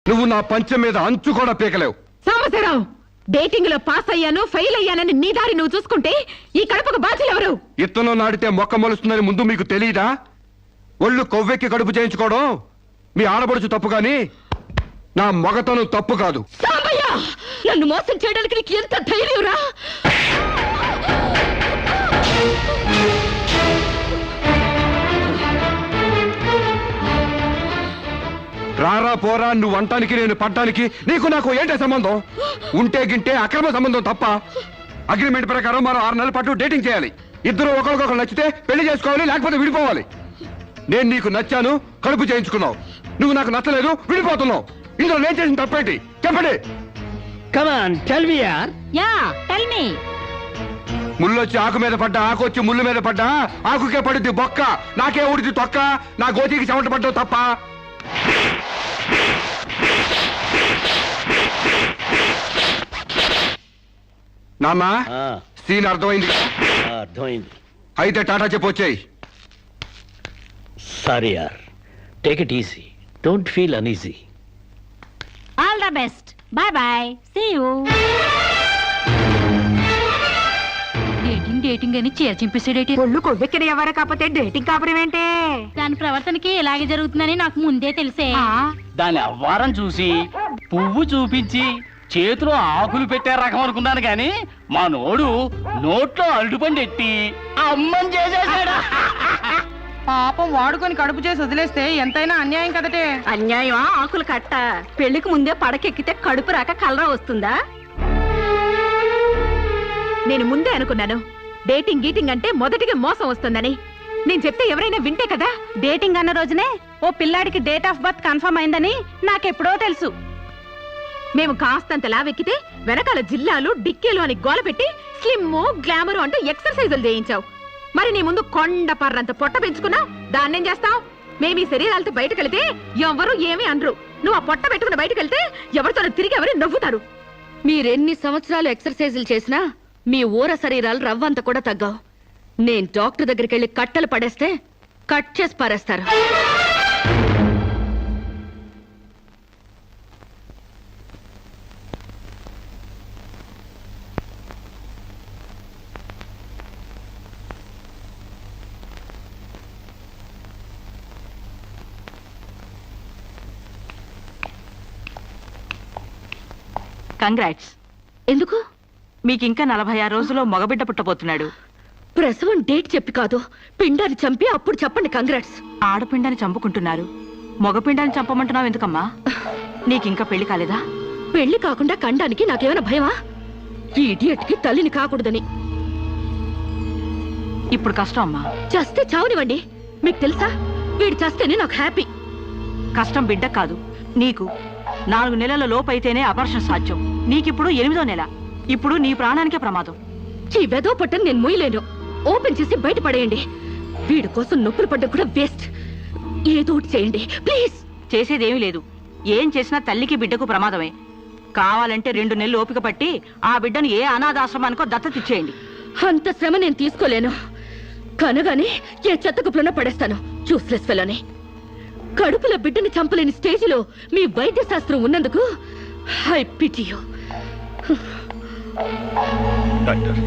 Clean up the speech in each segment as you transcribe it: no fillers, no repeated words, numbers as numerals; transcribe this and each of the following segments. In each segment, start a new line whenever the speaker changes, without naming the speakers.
నువ్వు నా పంచం మీద అంచు కూడా పీకలేవు.
సాంబశివరావు, డేటింగ్ లో పాస్ అయ్యాను ఫెయిల్ అయ్యానని నీ దారి నువ్వు చూసుకుంటే ఈ కడుపుకు బాధ్యులు ఎవరు?
ఇత్తనం నాడితే మొక్క మొలుస్తుందని ముందు మీకు తెలియదా? ఒళ్ళు కొవ్వెక్కి కడుపు చేయించుకోవడం మీ ఆడబడుచు తప్పు గాని నా మగతనం తప్పు కాదు.
సాంబయ్య, నన్ను మోసం చేయడానికి నీకు ఎంత ధైర్యం రా?
రారా పోరా నువ్వు అంటానికి నేను పడ్డానికి నీకు నాకు ఏంటే సంబంధం? ఉంటే గింటే అక్రమ సంబంధం తప్ప. అగ్రిమెంట్ ప్రకారం మరో 6 నెలల పాటు డేటింగ్ చేయాలి. ఇద్దరు ఒకరికొకరు నచ్చితే పెళ్లి చేసుకోవాలి, లేకపోతే విడిపోవాలి. నేను నీకు నచ్చాను, కడుపు చేయించుకున్నావు. నువ్వు నాకు నచ్చలేదు, విడిపోతున్నావు. ఇందులో నేను చేసిన తప్పేంటి చెప్పండి.
Come on, tell me, yaar.
Yeah, tell me.
ముళ్ళొచ్చి ఆకు మీద పడ్డా, ఆకు వచ్చి ముళ్ళు మీద పడ్డా, ఆకుకే పడుద్ది బొక్క, నాకే ఊడిది తొక్క. నా గోతికి చెమట పడ్డావు తప్ప. నాన్న, సీన్ అర్థమైంది?
అర్థమైంది.
అయితే టాటా చెప్పు వచ్చేయి.
సారీ యార్, take it easy, don't feel uneasy.
All the best. Bye bye. See you. Dating అని చీర చింపేసాడేటి. ఒళ్ళు కొవ్వెక్కిన ఎవరు కాకపోతే డేటింగ్ కాపురం ఏంటే? దాని ప్రవర్తనకి ఇలాగే జరుగుతుందని నాకు ముందే తెలిసే.
దాని అవ్వారం చూసి పువ్వు చూపించి చేతిలో ఆకులు పెట్టే రకం అనుకున్నాను గాని మా నోడు నోట్లో అరటిపండు ఎట్టి అమ్మని చేసేసాడు.
పాపం వాడుకొని కడుపు చేసి వదిలేస్తే ఎంతైనా అన్యాయం కదటే.
అన్యాయమా? ఆకులు కట్ట. పెళ్లికి ముందే పడకెక్కితే కడుపు రాక కలరా వస్తుందా? నేను ముందే అనుకున్నాను డేటింగ్ గీటింగ్ అంటే మొదటిగా మోసం వస్తుందని. నేను చెప్తే ఎవరైనా వింటే కదా. డేటింగ్ అన్న రోజునే ఓ పిల్లాడికి డేట్ ఆఫ్ బర్త్ కన్ఫర్మ్ అయిందని నాకెప్పుడో తెలుసు. మేము కాస్తంత లావెక్కితే వెనకాల జిల్లాలు డిక్కీలు అని గోల పెట్టి స్లిమ్ గ్లామర్ అంటూ ఎక్సర్సైజులు చేయించావు. మరి నీ ముందు కొండ పర్రంత పొట్ట పెంచుకున్నావు. దాన్నేం చేస్తావు? మేము ఈ శరీరాలతో బయటకెళ్తే ఎవరు ఏమీ అనరు. నువ్వు ఆ పొట్ట పెట్టుకుని బయటకెళ్తే ఎవరితో తిరిగి ఎవరు నవ్వుతారు. మీరెన్ని సంవత్సరాలు ఎక్సర్సైజులు చేసినా మీ ఊర శరీరాలు రవ్వంత కూడా తగ్గావు. నేను డాక్టర్ దగ్గరికి వెళ్ళి కట్టలు పడేస్తే కట్ చేసి పారేస్తారు.
కంగ్రాట్స్.
ఎందుకు?
మీకింకా 46 రోజుల్లో మగబిడ్డ పుట్టబోతున్నాడు.
ప్రసవం డేట్ చెప్పి కాదు, పిండాన్ని చంపి అప్పుడు చెప్పండి కంగ్రాట్స్.
ఆడపిండాన్ని చంపుకుంటున్నారు, మగపిండాన్ని చంపమంటున్నావు ఎందుకమ్మా? నీకింకా పెళ్లి కాలేదా?
పెళ్లి కాకుండా కండానికి నాకేమైనా భయమా? ఈ ఇడియట్ కి తల్లిని కాకూడదని.
ఇప్పుడు కష్టం అమ్మా.
చస్తే చావునివ్వండి. మీకు తెలుసా, వీడు చస్తేనే నాకు హ్యాపీ.
కష్టం బిడ్డ కాదు నీకు. 4 నెలల లోపు అయితేనే అపర్షన్ సాధ్యం. నీకిప్పుడు 8వ నెల. ఇప్పుడు నీ ప్రాణానికే ప్రమాదం.
ఈ వెదో పట్టని నేను మొయ్యలేను. ఓపెన్ చేసి బయట పడేయండి. వీడి కోసం నొప్పులు పడ్డం కూడా వేస్ట్. ఏదో ఒకటి చేయండి ప్లీజ్.
చేసేదేమీ లేదు. ఏం చేసినా తల్లికి బిడ్డకు ప్రమాదమే. కావాలంటే 2 నెలలు ఓపిక పట్టి ఆ బిడ్డను ఏ అనాథాశ్రమానికో దత్తతిచ్చేయండి.
అంత శ్రమ నేను తీసుకోలేను. కనగానే ఏ చెత్త కుప్పలోనే పడేస్తాను. చూస్లెస్ ఫెలోని. కడుపులో బిడ్డని చంపలేని స్టేజిలో మీ వైద్య శాస్త్రం ఉన్నందుకు I pity you.
Doctor,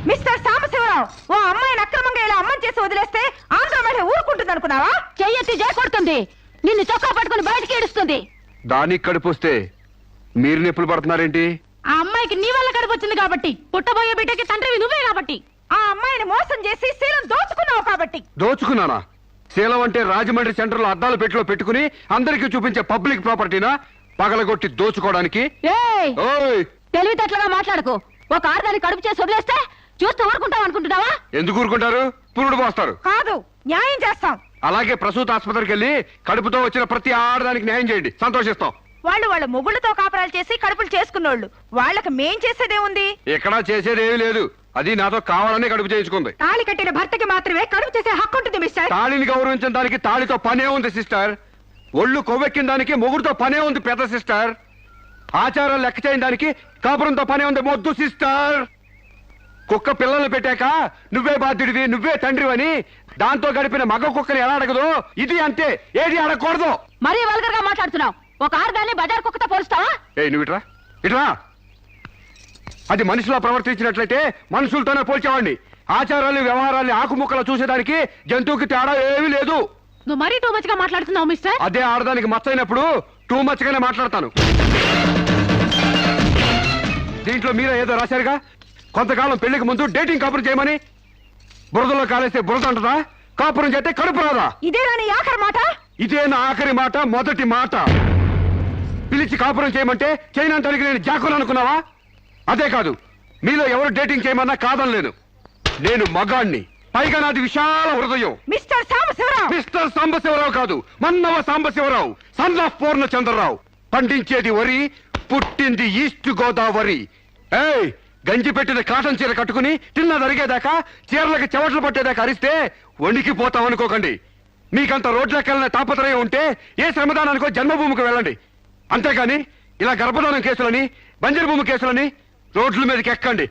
mister Sambasivarao, ఓ అమ్మాయిని అక్రమంగా ఇలా అమ్మని చేసి వదిలేస్తే ఆంధ్ర మహిళ ఊరుకుంటుంది అనుకున్నావా?
చెయ్యెత్తి కొడుతుంది, నిన్ను చొక్కా పట్టుకుని బయటికి ఏడుస్తుంది.
దానికి కడుపు వస్తే మీరు నొప్పులు పడుతున్నారేంటి?
ఆ అమ్మాయికి నీ వల్ల కడుపు వచ్చింది కాబట్టి, పుట్టబోయే బిడ్డకి తండ్రివి నువ్వే కాబట్టి.
ఆ అమ్మాయిని మోసం చేసి శీలం దోచుకున్నావు కాబట్టి.
దోచుకున్నానా? శీలం అంటే రాజమండ్రి సెంటర్ లో అద్దాల పెట్టిలో పెట్టుకుని అందరికీ చూపించే పబ్లిక్ ప్రాపర్టీనా పగలగొట్టి దోచుకోవడానికి?
ఏయ్
ఓయ్
తెలివితేటలుగా మాట్లాడకు. ఒక ఆడదాన్ని కడుపు చేసి వదిలేస్తే చూస్తూ ఊరుకుంటాం అనుకుంటున్నావా?
ఎందుకు ఊరుకుంటారు? పురుడు పోస్తారు.
కాదు, న్యాయం చేస్తాం.
అలాగే ప్రసూత ఆసుపత్రికి వెళ్ళి కడుపుతో వచ్చిన ప్రతి ఆడదానికి న్యాయం చేయండి, సంతోషిస్తాం.
వాళ్ళు వాళ్ళ మొగుళ్ళతో కాపురాలు చేసి కడుపులు చేసుకున్నోళ్ళు, వాళ్ళకి మేం చేసేదే ఉంది.
ఎక్కడా చేసేది ఏమీ లేదు. అది నాతో కావాలనే కడుపు చేయించుకుంది.
తాళి కట్టిన భర్తకి మాత్రమే కడుపు చేసే హక్కు ఉంటుంది మిస్టర్.
తాళిని గౌరవించిన దానికి తాళితో పనే ఉంది సిస్టర్. ఒళ్ళు కొవ్వెక్కిన దానికి మొగుడుతో పనే ఉంది పెద్ద సిస్టర్. ఆచారాలు లెక్క చేయని దానికి కాపురంతో పనే ఉంది మొద్దు సిస్టర్. కుక్క పిల్లలు పెట్టాక నువ్వే బాధ్యుడివి, నువ్వే తండ్రివని దాంతో గడిపిన మగ కుక్కని ఎలా అడగదు, ఇది అంతే, ఏది అడగకూడదు.
మరీ వల్గర్ గా మాట్లాడుతున్నావు. ఒక ఆడదాన్ని బజార్ కుక్కతో పోలుస్తావా?
నువ్వు ఇట్రా ఇట్రా. అది మనిషిలా ప్రవర్తించినట్లయితే మనుషులతోనే పోల్చేవాడిని. ఆచారాలు వ్యవహారాన్ని ఆకుముక్కలు చూసేదానికి జంతువుకి తేడా ఏమీ లేదు.
నువ్వు మరీ టూ మచ్ గా మాట్లాడుతున్నావు మిస్టర్.
అదే ఆడదానికి మచ్చైనప్పుడు టూ మచ్ గానే మాట్లాడతాను. దీంట్లో మీరే ఏదో రాశారుగా, కొంతకాలం పెళ్లికి ముందు డేటింగ్ కాపురం చేయమని. బురదలో కాలేస్తే బురద అంటదా? కాపురం చేస్తే కడుపు రాదా?
ఇదే రాని ఆఖరి మాట.
ఇదే నా ఆఖరి మాట, మొదటి మాట. పిలిచి కాపురం చేయమంటే చేయనంటానికి నేను జాకులు అనుకున్నావా? అదే కాదు, మీలో ఎవరు డేటింగ్ చేయమన్నా కాదనలేను. నేను మగాణ్ణి, పైగా నాది విశాల హృదయం.
మిస్టర్ సాంబశివరావు.
మిస్టర్ సాంబశివరావు కాదు, మన్నవ సాంబశివరావు, సన్ ఆఫ్ పూర్ణచంద్రరావు. పండించేది వరి, పుట్టింది ఈస్ట్ గోదావరి. ఏయ్, గంజి పెట్టిన కాటన్ చీర కట్టుకుని తిన్నది అరిగేదాకా, చీరలకు చెవట్లు పట్టేదాకా అరిస్తే వణికిపోతాం అనుకోకండి. మీకంత రోడ్లెక్కాలనే తాపత్రయం ఉంటే ఏ శ్రమదానానికో జన్మభూమికి వెళ్ళండి. అంతేగాని ఇలా గర్భధానం కేసులని, బంజరు భూమి కేసులని రోడ్ల మీదకి ఎక్కండి,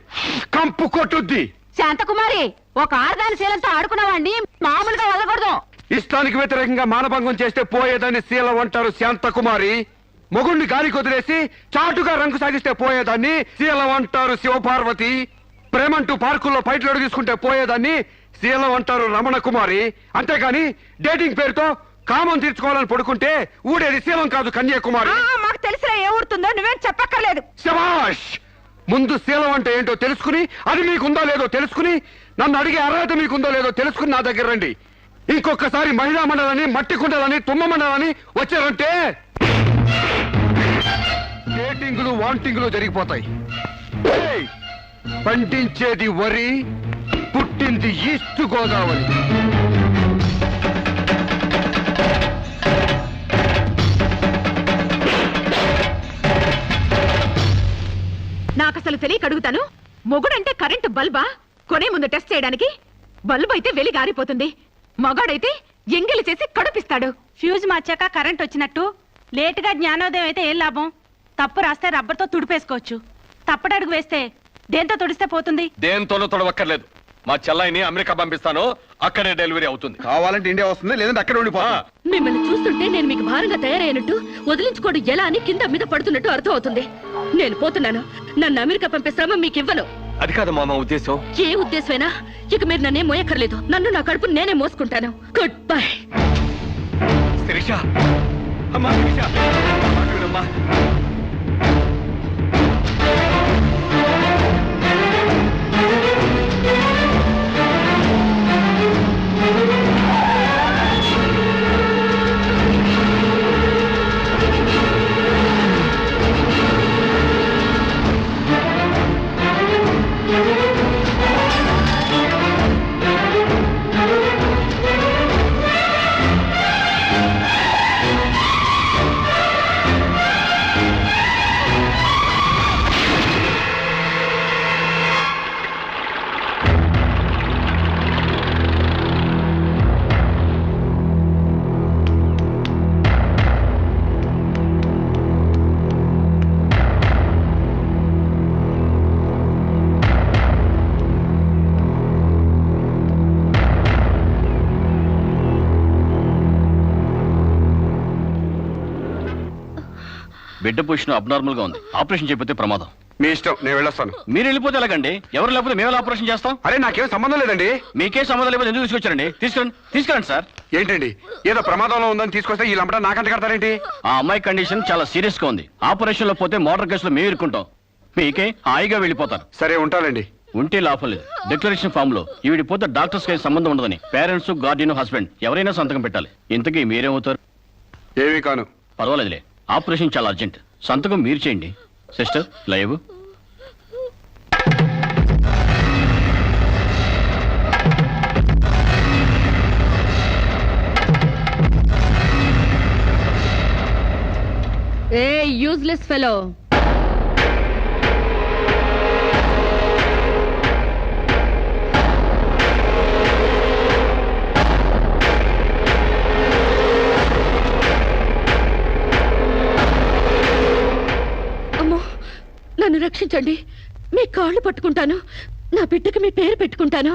కంపు కొట్టుద్ది.
శాంతకుమారి, ఒక ఆడదాని శీలంతో ఆడుకున్నావాడిని మామూలుగా వదలకూడదు.
ఇష్టానికి వ్యతిరేకంగా మానభంగం చేస్తే పోయేదాన్ని శీలం అంటారు శాంతకుమారి. మొగుణ్ణి గాలికి వదిలేసి చాటుగా రంగు సాగిస్తే పోయేదాన్ని శీలం అంటారు శివపార్వతి. ప్రేమంటూ పార్కుల్లో పైట్లోడు తీసుకుంటే పోయేదాన్ని శీలం అంటారు రమణ కుమారి. అంతేగాని డేటింగ్ పేరుతో కామం తీర్చుకోవాలని పడుకుంటే ఊడేది శీలం కాదు కన్యాకుమారి.
మాకు తెలిసిన ఏ ఊరుతుందో నువ్వేం చెప్పక్కర్లేదు.
శభాష్! ముందు శీలం అంటే ఏంటో తెలుసుకుని, అది మీకుందో లేదో తెలుసుకుని, నన్ను అడిగే అర్హత మీకుందో లేదో తెలుసుకుని నా దగ్గర రండి. ఇంకొకసారి మహిళా మండలని, మట్టి కుండలని, తుమ్మ మండలని వచ్చారంటే డేటింగులు వాంటింగులు జరిగిపోతాయి. ఏయ్! పండించేది వరి, పుట్టింది ఈస్ట్ గోదావరి.
నాకు అసలు తెలియక అడుగుతాను, మొగుడంటే కరెంటు బల్బా? కొనే ముందు టెస్ట్ చేయడానికి. బల్బు అయితే వెలి గారిపోతుంది, మగాడైతే ఎంగిలి చేసి కడుపిస్తాడు.
ఫ్యూజ్ మార్చాక కరెంట్ వచ్చినట్టు లేటుగా జ్ఞానోదయం అయితే ఏం లాభం? తప్పు రాస్తే రబ్బర్తో తుడిపేసుకోవచ్చు. తప్పటడుగు వేస్తే దేంతో తుడిస్తే పోతుంది?
దేంతోనూ తొడవక్కర్లేదు. మా చెల్లాయిని అమెరికా పంపిస్తాను, అక్కడే డెలివరీ అవుతుంది.
కావాలంటే ఇండియా వస్తుంది, లేదంటే అక్కడ ఉండిపోతా.
మిమ్మల్ని చూస్తుంటే నేను మీకు భారంగా తయారైనట్టు, వదిలించుకోవడం ఎలా అని కింద మీద పడుతున్నట్టు అర్థం అవుతుంది. నేను పోతున్నాను. నన్ను అమెరికా పంపే శ్రమ మీకు ఇవ్వను.
అది కాదు మామ ఉద్దేశం.
ఏ ఉద్దేశమైనా ఇక మీరు నన్నే మోయక్కర్లేదు. నన్ను నా కడుపు నేనే మోసుకుంటాను. Good bye.
శిరీష, అమ్మా శిరీష, మాట వినమ్మా.
బిడ్డ పొజిషన్ అబ్నార్మల్ గా ఉంది. ఆపరేషన్ చేయకపోతే ప్రమాదం.
మీ ఇష్టం, నేను వెళ్ళొస్తాను.
మీరు వెళ్ళిపోతే ఎలాగండి? ఎవరు లేకపోతే మేము ఆపరేషన్ చేస్తాం.
అరే నాకేం సంబంధం లేదండి.
మీకే సంబంధం లేకపోతే ఎందుకు తీసుకొచ్చారండి? తీసుకురండి సార్.
ఏంటండి, ఏదో ప్రమాదంలో ఉందని తీసుకొస్తే ఈ లంపట నాకంట కడతారేంటి?
ఆ అమ్మాయి కండిషన్ చాలా సీరియస్ గా ఉంది. ఆపరేషన్ లో పోతే మోటార్ కేసులో మేము ఇరుక్కుంటాం. మీకే హాయిగా వెళ్ళిపోతాను.
సరే ఉంటానండి.
ఉంటే లాభం లేదు. డిక్లరేషన్ ఫామ్ లో ఈవిడి పోతే డాక్టర్స్ కి సంబంధం ఉండదని పేరెంట్స్, గార్డియన్, హస్బెండ్ ఎవరైనా సంతకం పెట్టాలి. ఇంతకీ మీరేమవుతారు?
ఏమీ కాను.
పర్వాలేదులే, ఆపరేషన్ చాలా అర్జెంట్. సంతకం మీరు చేయండి. Sister live.
ఏ యూజ్లెస్ ఫెలో, అమ్మో నన్ను రక్షించండి. మీ కాళ్ళు పట్టుకుంటాను, నా బిడ్డకి మీ పేరు పెట్టుకుంటాను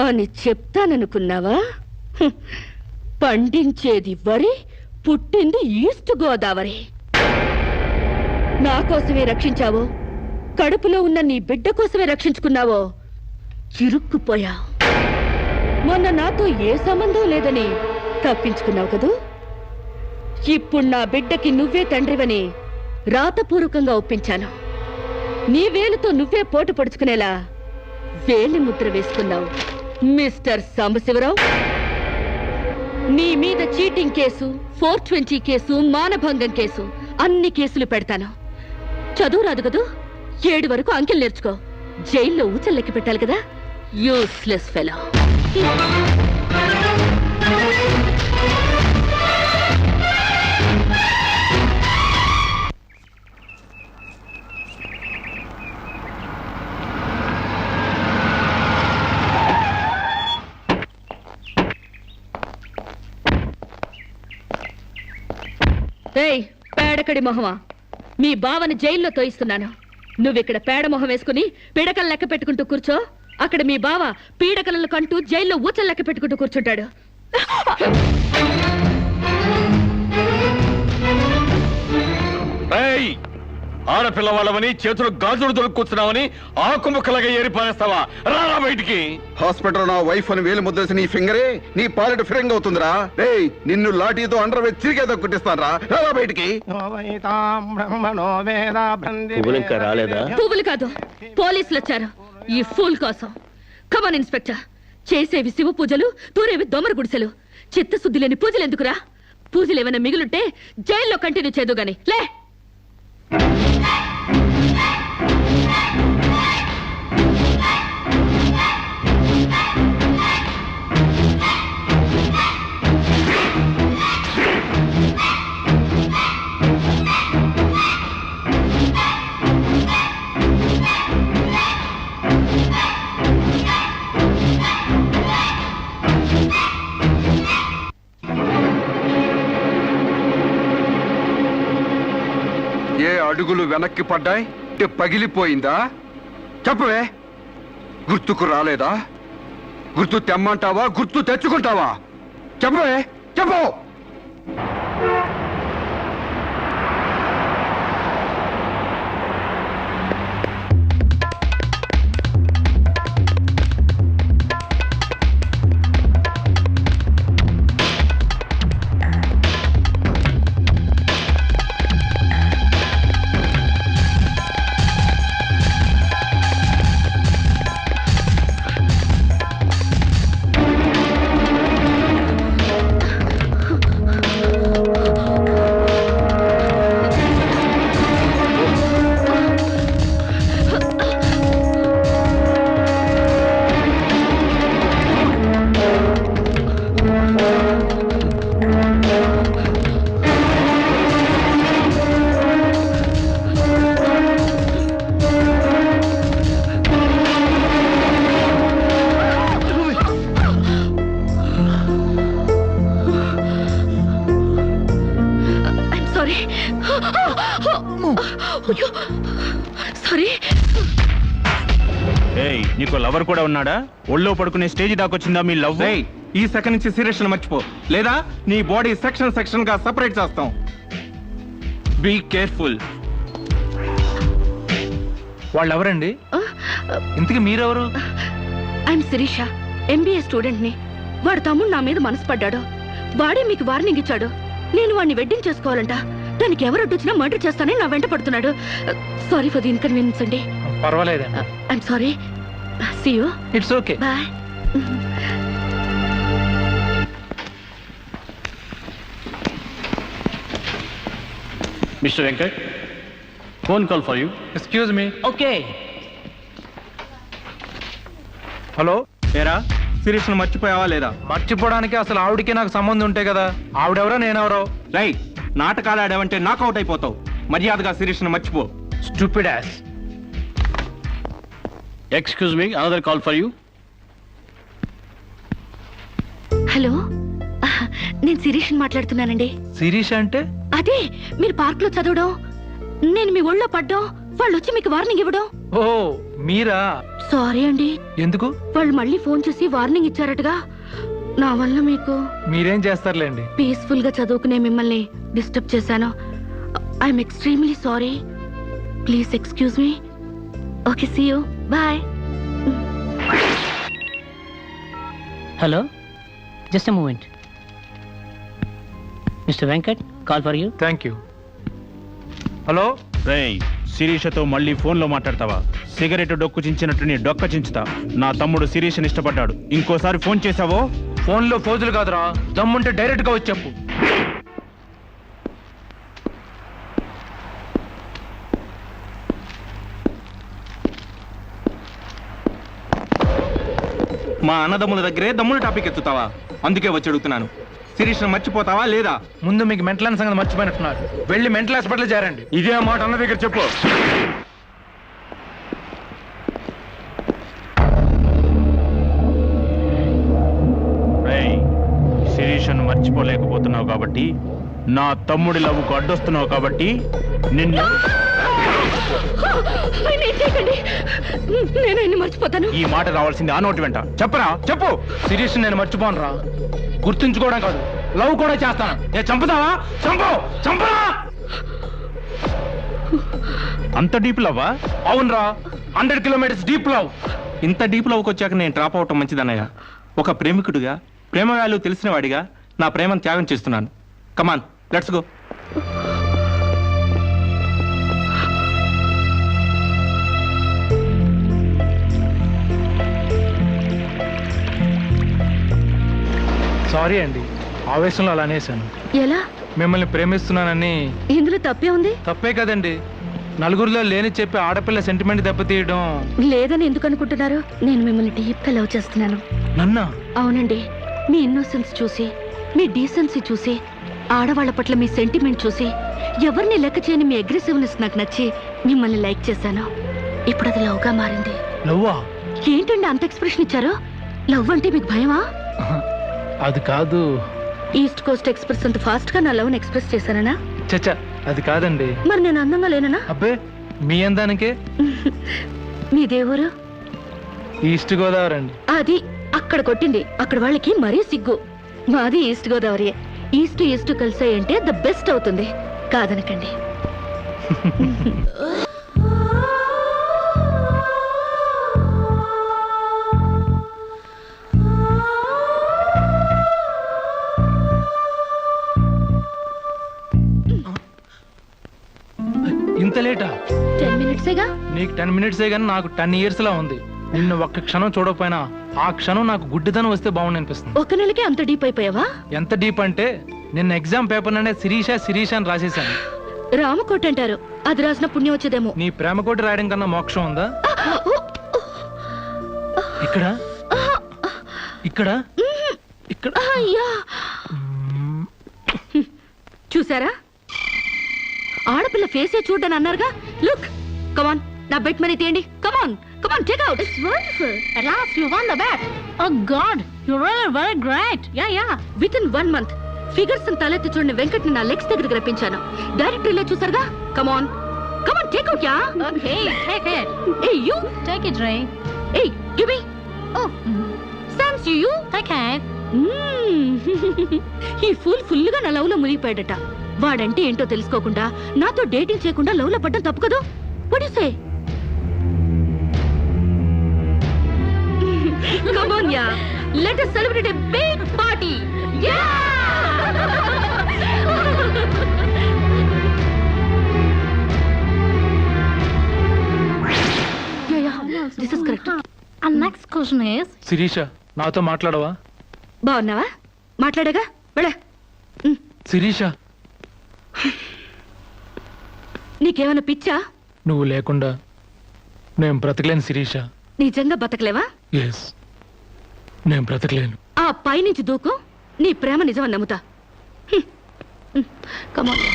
అని చెప్తాననుకున్నావా? హ్మ్. పండించేది వరి, పుట్టింది ఈస్ట్ గోదావరి. నా కోసమే రక్షించావో, కడుపులో ఉన్న నీ బిడ్డ కోసమే రక్షించుకున్నావో చిరుక్కుపోయా. మొన్న నాతో ఏ సంబంధం లేదని తప్పించుకున్నావు కదూ. ఇప్పుడు నా బిడ్డకి నువ్వే తండ్రివని రాతపూర్వకంగా ఒప్పించాను. నీ వేలుతో నువ్వే పోటు పొడుచుకునేలా వేలి ముద్ర వేసుకున్నావు మిస్టర్ సాంబశివరావు. నీ మీద చీటింగ్ కేసు, 420 కేసు, మానభంగం కేసు, అన్ని కేసులు పెడతాను. చదువు రాదు కదూ, 7 వరకు అంకెలు నేర్చుకో. జైల్లో ఊచల్లెక్కి పెట్టాలి కదా. Useless fellow. ఏయ్ పేడకడి మొహమా, మీ బావని జైల్లో తోయిస్తున్నాను. నువ్విక్కడ పేడ మొహం వేసుకుని పీడకలు లెక్క పెట్టుకుంటూ కూర్చో. అక్కడ మీ బావ పీడకలను కంటూ జైల్లో ఊచలు లెక్క పెట్టుకుంటూ కూర్చుంటాడు.
ఆడపిల్ల వాళ్ళవని చేతులు గాజులు దొరుకుతున్నావని ఆకుముక్కలుగా ఏరి పారేస్తావా? రారా బయటికి.
హాస్పిటల్ నా వైఫ్ అని వేలు ముద్రేసి నీ ఫింగరే నీ పాలెట్ ఫిరంగ్ అవుతుందిరా. ఏయ్ నిన్ను లాఠీతో అండర్ వేసి చిరిగేదో కుట్టిస్తానరా. రారా బయటికి.
పువ్వులు ఇంకా రాలేదా?
పువ్వులు కాదు, పోలీసులు వచ్చారు ఈ ఫూల్ కోసం. Come on inspector. చేసేవి శివ పూజలు, తూరేవి దొమర గుడిసెలు. చిత్తశుద్ధి లేని పూజలు ఎందుకురా? పూజలు ఏమైనా మిగులుంటే జైల్లో కంటిన్యూ చేదు గాని లే.
ఏ అడుగులు వెనక్కి పడ్డాయి? పగిలిపోయిందా? చెప్పవే. గుర్తుకు రాలేదా? గుర్తు తెమ్మంటావా, గుర్తు తెచ్చుకుంటావా? చెప్పవే, చెప్పు. సారీ.
ఏయ్ నీకు లవర్ కూడా ఉన్నాడా? ఒళ్ళో పడుకునే స్టేజ్ దాకొచ్చిందా మీ లవ్? ఈ సెకండ్ నుంచి సీరియస్ మర్చిపో, లేదా నీ బాడీ సెక్షన్ గా సెపరేట్ చేస్తాం. Be careful. వాళ్ళు ఎవరండి? ఇంతకీ మీరెవరు?
ఐఎమ్ శిరీష, MBA స్టూడెంట్ ని. వాడు తమ్ముడు నా మీద మనసు పడ్డాడు. వాడే మీకు వార్నింగ్ ఇచ్చాడు. నేను వాడిని వెడ్డింగ్ చేసుకోవాలంట. దానికి ఎవరు అడ్డొచ్చినా మర్డర్ చేస్తానని నా వెంట పడుతున్నాడు. సారీ ఫర్ ది ఇన్కన్వీనియన్స్ అండి.
పర్వాలేదండి.
I'm sorry. See you.
It's okay.
Bye.
Mister Venkat, phone call for you.
Excuse me.
Okay.
Hello, ఏరా శిరీష్ను మర్చిపోయావా లేదా?
మర్చిపోవడానికి అసలు ఆవిడకి నాకు సంబంధం ఉంటే కదా. ఆవిడెవరో నేనెవరో.
రై, నాటకాలు ఆడావంటే నాకౌట్ అయిపోతావు. మర్యాదగా శిరీష్ను మర్చిపో.
Stupid ass.
Excuse me, another call for you.
Hello, నేను శిరీష్ మాట్లాడుతున్నానండి.
శిరీష్ అంటే?
అదే మీరు పార్క్ లో చదవడం, నేను మీ ఒళ్ళో పడ్డం, వాళ్ళు వచ్చి మీకు వార్నింగ్ ఇవ్వడం.
ఓ మీరా?
సారీ అండి.
ఎందుకు?
వాళ్ళు మళ్ళీ ఫోన్ చేసి వార్నింగ్ ఇచ్చారటగా. నా వల్ల మీకు.
మీరేం చేస్తారులేండి.
పీస్ఫుల్ గా చదువుకునే మిమ్మల్ని డిస్టర్బ్ చేశాను. I'm extremely sorry. Please excuse me. Okay, see you. Bye.
Hello, just a moment. Mister Venkat, call for you.
Thank you. Hello.
రేయ్, శిరీషతో మళ్ళీ ఫోన్లో మాట్లాడతావా? సిగరెట్ డొక్కు చించినట్టు నీ డొక్క చించుతా. నా తమ్ముడు శిరీష్ని ఇష్టపడ్డాడు. ఇంకోసారి ఫోన్ చేసావో
ఫోన్లో ఫోజులు కాదురా, దమ్ముంటే డైరెక్ట్ గా వచ్చి చెప్పు.
మా అన్నదమ్ముల దగ్గరే దమ్ముల టాపిక్ ఎత్తుతావా? అందుకే వచ్చి అడుగుతున్నాను, శిరీష్ను మర్చిపోతావా లేదా?
ముందు మీకు మెంటల్ సంగతి మర్చిపోయినట్టున్నారు. వెళ్ళి మెంటల్ హాస్పిటల్ చేరండి.
ఇదే మాట అన్న దగ్గర చెప్పు.
రేయ్, శిరీష్ను మర్చిపోలేకపోతున్నావు కాబట్టి, నా తమ్ముడి లవ్వుకు అడ్డొస్తున్నావు కాబట్టి నిన్ను.
నేను ఆయన్ని మర్చిపోతాను.
ఈ మాట రావాల్సింది ఆ నోటి వెంట. చెప్పరా, చెప్పు.
శిరీష్ నేను మర్చిపోను రా. గుర్తుంచుకోవడం కాదు, లవ్ కూడా చేస్తాను. ఏ చంపుతావా? చంపు, చంపరా.
అంత డీప్ లవ్వా?
అవునరా, 100 కిలోమీటర్స్ డీప్ లవ్.
ఇంత డీప్ లవ్కి వచ్చాక నేను డ్రాప్ అవటం మంచిదన్నయ్య. ఒక ప్రేమికుడిగా, ప్రేమ వాల్యూ తెలిసిన వాడిగా నా ప్రేమను త్యాగం చేస్తున్నాను. కమాన్, లెట్స్ గో.
సారీ అండి, ఆవేశంలో అలా అనేసాను.
ఎలా?
మిమ్మల్ని ప్రేమిస్తున్నానని.
ఇందులో తప్పే ఉంది?
తప్పే కదండి. నలుగురిలో లేని చెప్పి ఆడపిల్ల సెంటిమెంట్ దెబ్బతీయడం.
లేదని ఎందుకు అనుకుంటున్నారు? నేను మిమ్మల్ని డీప్ గా లవ్ చేస్తున్నాను.
నన్నా?
అవునండి. మీ ఇన్నోసెన్స్ చూసి, మీ డీసెన్సీ చూసి, ఆడవాళ్ల పట్ల మీ సెంటిమెంట్ చూసి, ఎవరిని లెక్క చేయని మీ అగ్రెసివ్నెస్ నాకు నచ్చి మిమ్మల్ని లైక్ చేశాను. ఇప్పుడు అది లవ్ గా మారింది.
లవ్వా?
ఏంటండి అంత ఎక్స్ప్రెషన్ ఇచ్చారు? లవ్ అంటే మీకు భయమా?
అది కాదు.
ఈస్ట్ కోస్ట్ ఎక్స్ప్రెస్ అంత ఫాస్ట్ గా నా లవ్ ని ఎక్స్ప్రెస్ చేశానా?
చచ్చా, అది కాదండి.
మరి నేను అందంగా లేనా?
అబ్బే, మీ అందానికే.
మీ దేవురు?
ఈస్ట్ గోదావరి అండి.
అది అక్కడ కొట్టింది. అక్కడ వాళ్ళకి మరీ సిగ్గు. మాది ఈస్ట్ గోదావరి. ఈస్ట్ ఈస్ట్ కలిసాయంటే ద బెస్ట్ అవుతుంది. కాదనకండి.
ఇంత లేటా?
10 మినిట్సేగా.
నీకు 10 మినిట్సే గానీ నాకు 10 ఇయర్స్ లా ఉంది. నిన్ను ఒక్క క్షణం చూడకపోయినా ఆ క్షణం నాకు గుడ్డిదనం వస్తే బాగుంది అనిపిస్తుంది.
ఒక నెలకే అంత డీప్ అయిపోయావా?
ఎంత డీప్ అంటే నిన్న ఎగ్జామ్ పేపర్ ననే శిరీష శిరీష అని రాసేసాను.
రామకోట అంటారు. అది రాసిన పుణ్యం వచ్చేదేమో.
నీ ప్రేమ కోటి రాయడం కన్నా మోక్షం ఉందా? ఇక్కడ ఇక్కడ ఇక్కడ.
అయ్యా, చూసారా? ఆడపిల్ల ఫేసే చూడని అన్నారుగా. లుక్, కమాన్, నా బెట్ మనీ తీయండి. Come on, come on, take out. It's wonderful. At last you won the bet. Oh God, you're really very great. Yeah. Within 1 month figures తలెత్తి చూడని వెంకట్ని నా లెగ్స్ దగ్గరికి రప్పించాను. డైరెక్టరీలో చూసారుగా. Come on, come on, take out. Yeah. Okay, take it. Hey, you take it, Ray. Hey, give me. Oh, thanks you. Take it. ఈ full గా నా లవ్ లో మునిగిపోయాడట. వాడంటే ఏంటో తెలుసుకోకుండా నాతో డేటింగ్ చేయకుండా లవ్ లో పడ్డం తప్పు కదా? What do you say? Come on, yeah. Let us celebrate a big party. Yeah! conclusion is
Sirisha నాతో మాట్లాడవా?
బాగున్నావా? మాట్లాడగా వెళ్ళ.
శిరీష
నీకేమైనా పిచ్చా?
నువ్వు లేకుండా నేను బ్రతకలేను శిరీష.
నిజంగా బతకలేవా?
ఎస్, నేను బ్రతకలేను.
ఆ పైనుంచి దూకు, నీ ప్రేమ నిజమని నమ్ముతా. కమాన్.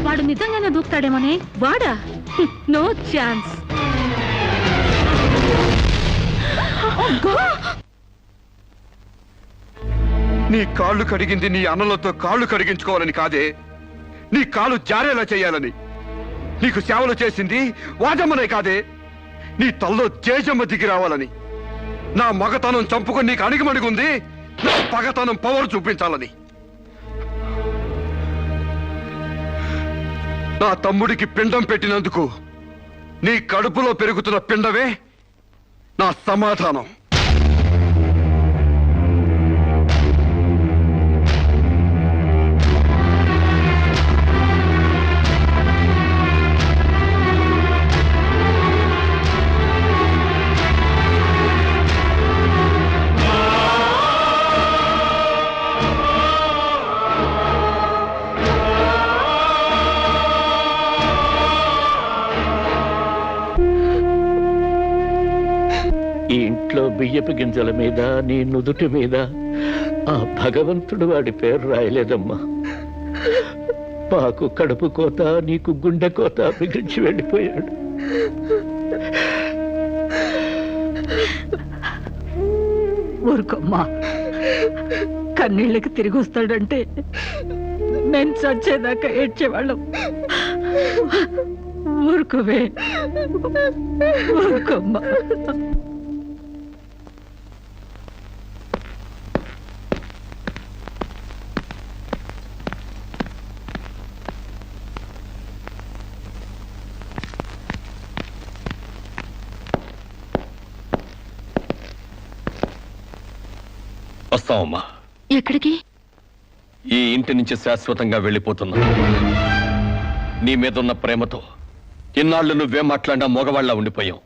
వాడు నిజంగానే దూకుతాడేమోనే. వాడా? No chance.
నీ కాళ్ళు కడిగింది నీ అన్నలతో కాళ్ళు కడిగించుకోవాలని కాదే, నీ కాలు జారేలా చేయాలని. నీకు సేవలు చేసింది వాజమ్మనే కాదే, నీ తల్లో జేజమ్మ దిగి రావాలని. నా మగతనం చంపుకొని నీకు అణిగిమణిగుంది నా పగతనం పవర్ చూపించాలని. నా తమ్ముడికి పిండం పెట్టినందుకు నీ కడుపులో పెరుగుతున్న పిండమే నా సమాధానం.
ఈ ఇంట్లో బియ్యపు గింజల మీద నీ నుదుటి మీద ఆ భగవంతుడు వాడి పేరు రాయలేదమ్మా. మాకు కడుపు కోత, నీకు గుండె కోత మిగిల్చి వెళ్ళిపోయాడు.
ఊరుకోమ్మా, కన్నీళ్ళకి తిరిగి వస్తాడంటే నేను చచ్చేదాకా ఏడ్చేవాళ్ళం. ఊరుకోవే, ఊరుకోమ్మా.
వస్తామమ్మా.
ఎక్కడికి?
ఈ ఇంటి నుంచి శాశ్వతంగా వెళ్ళిపోతున్నా. నీ మీదున్న ప్రేమతో ఇన్నాళ్ళు నువ్వేం మాట్లాడినా మగవాళ్ళ ఉండిపోయాం.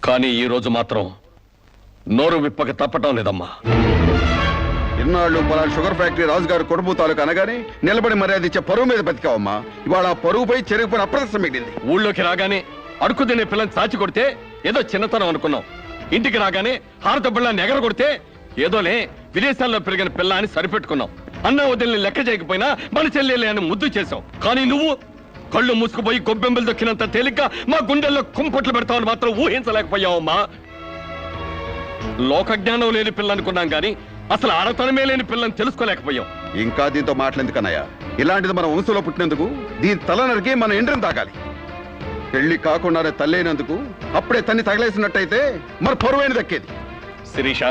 కానీ ఈ రోజు మాత్రం నోరు విప్పక తప్పటం లేదమ్మా.
ఇన్నాళ్ళు పలానా షుగర్ ఫ్యాక్టరీ రాజుగారు కొడుపు తాలూకు అనగానే నిలబడి మర్యాద ఇచ్చే పరువు మీద బతికావమ్మా. ఇవాళ ఆ పరువుపై చెరుగుపడి అప్రదర్శనం మిగిలింది.
ఊళ్ళోకి రాగానే అడుకు తినే పిల్లని చాచి కొడితే ఏదో చిన్నతనం అనుకున్నాం. ఇంటికి రాగానే హారతబ్బళ్ళని ఎగర కొడితే ఏదోలే విదేశాల్లో పెరిగిన పిల్ల అని సరిపెట్టుకున్నాం. అన్న వదిలిని లెక్క చేయకపోయినా మన చెల్లెలే అని ముద్దు చేశావు. కానీ నువ్వు కళ్ళు మూసుకుపోయి గొబ్బెంబలు దొక్కినంత తేలిగ్గా మా గుండెల్లో కుంపట్లు పెడతావని మాత్రం ఊహించలేకపోయావమ్మా. లోకజ్ఞానం లేని పిల్ల అనుకున్నాం కానీ అసలు ఆడతనమే లేని పిల్లని తెలుసుకోలేకపోయాం.
ఇంకా దీంతో మాట్లాడేందుకన్నయ్యా, ఇలాంటిది మన వంశంలో పుట్టినందుకు దీని తల నరికి మన ఎండ్రం తాగాలి. పెళ్లి కాకుండానే తల్లైనందుకు అప్పుడే తన్ని తగలేసినట్టయితే మరి పరువైన దక్కేది.
శిరీష,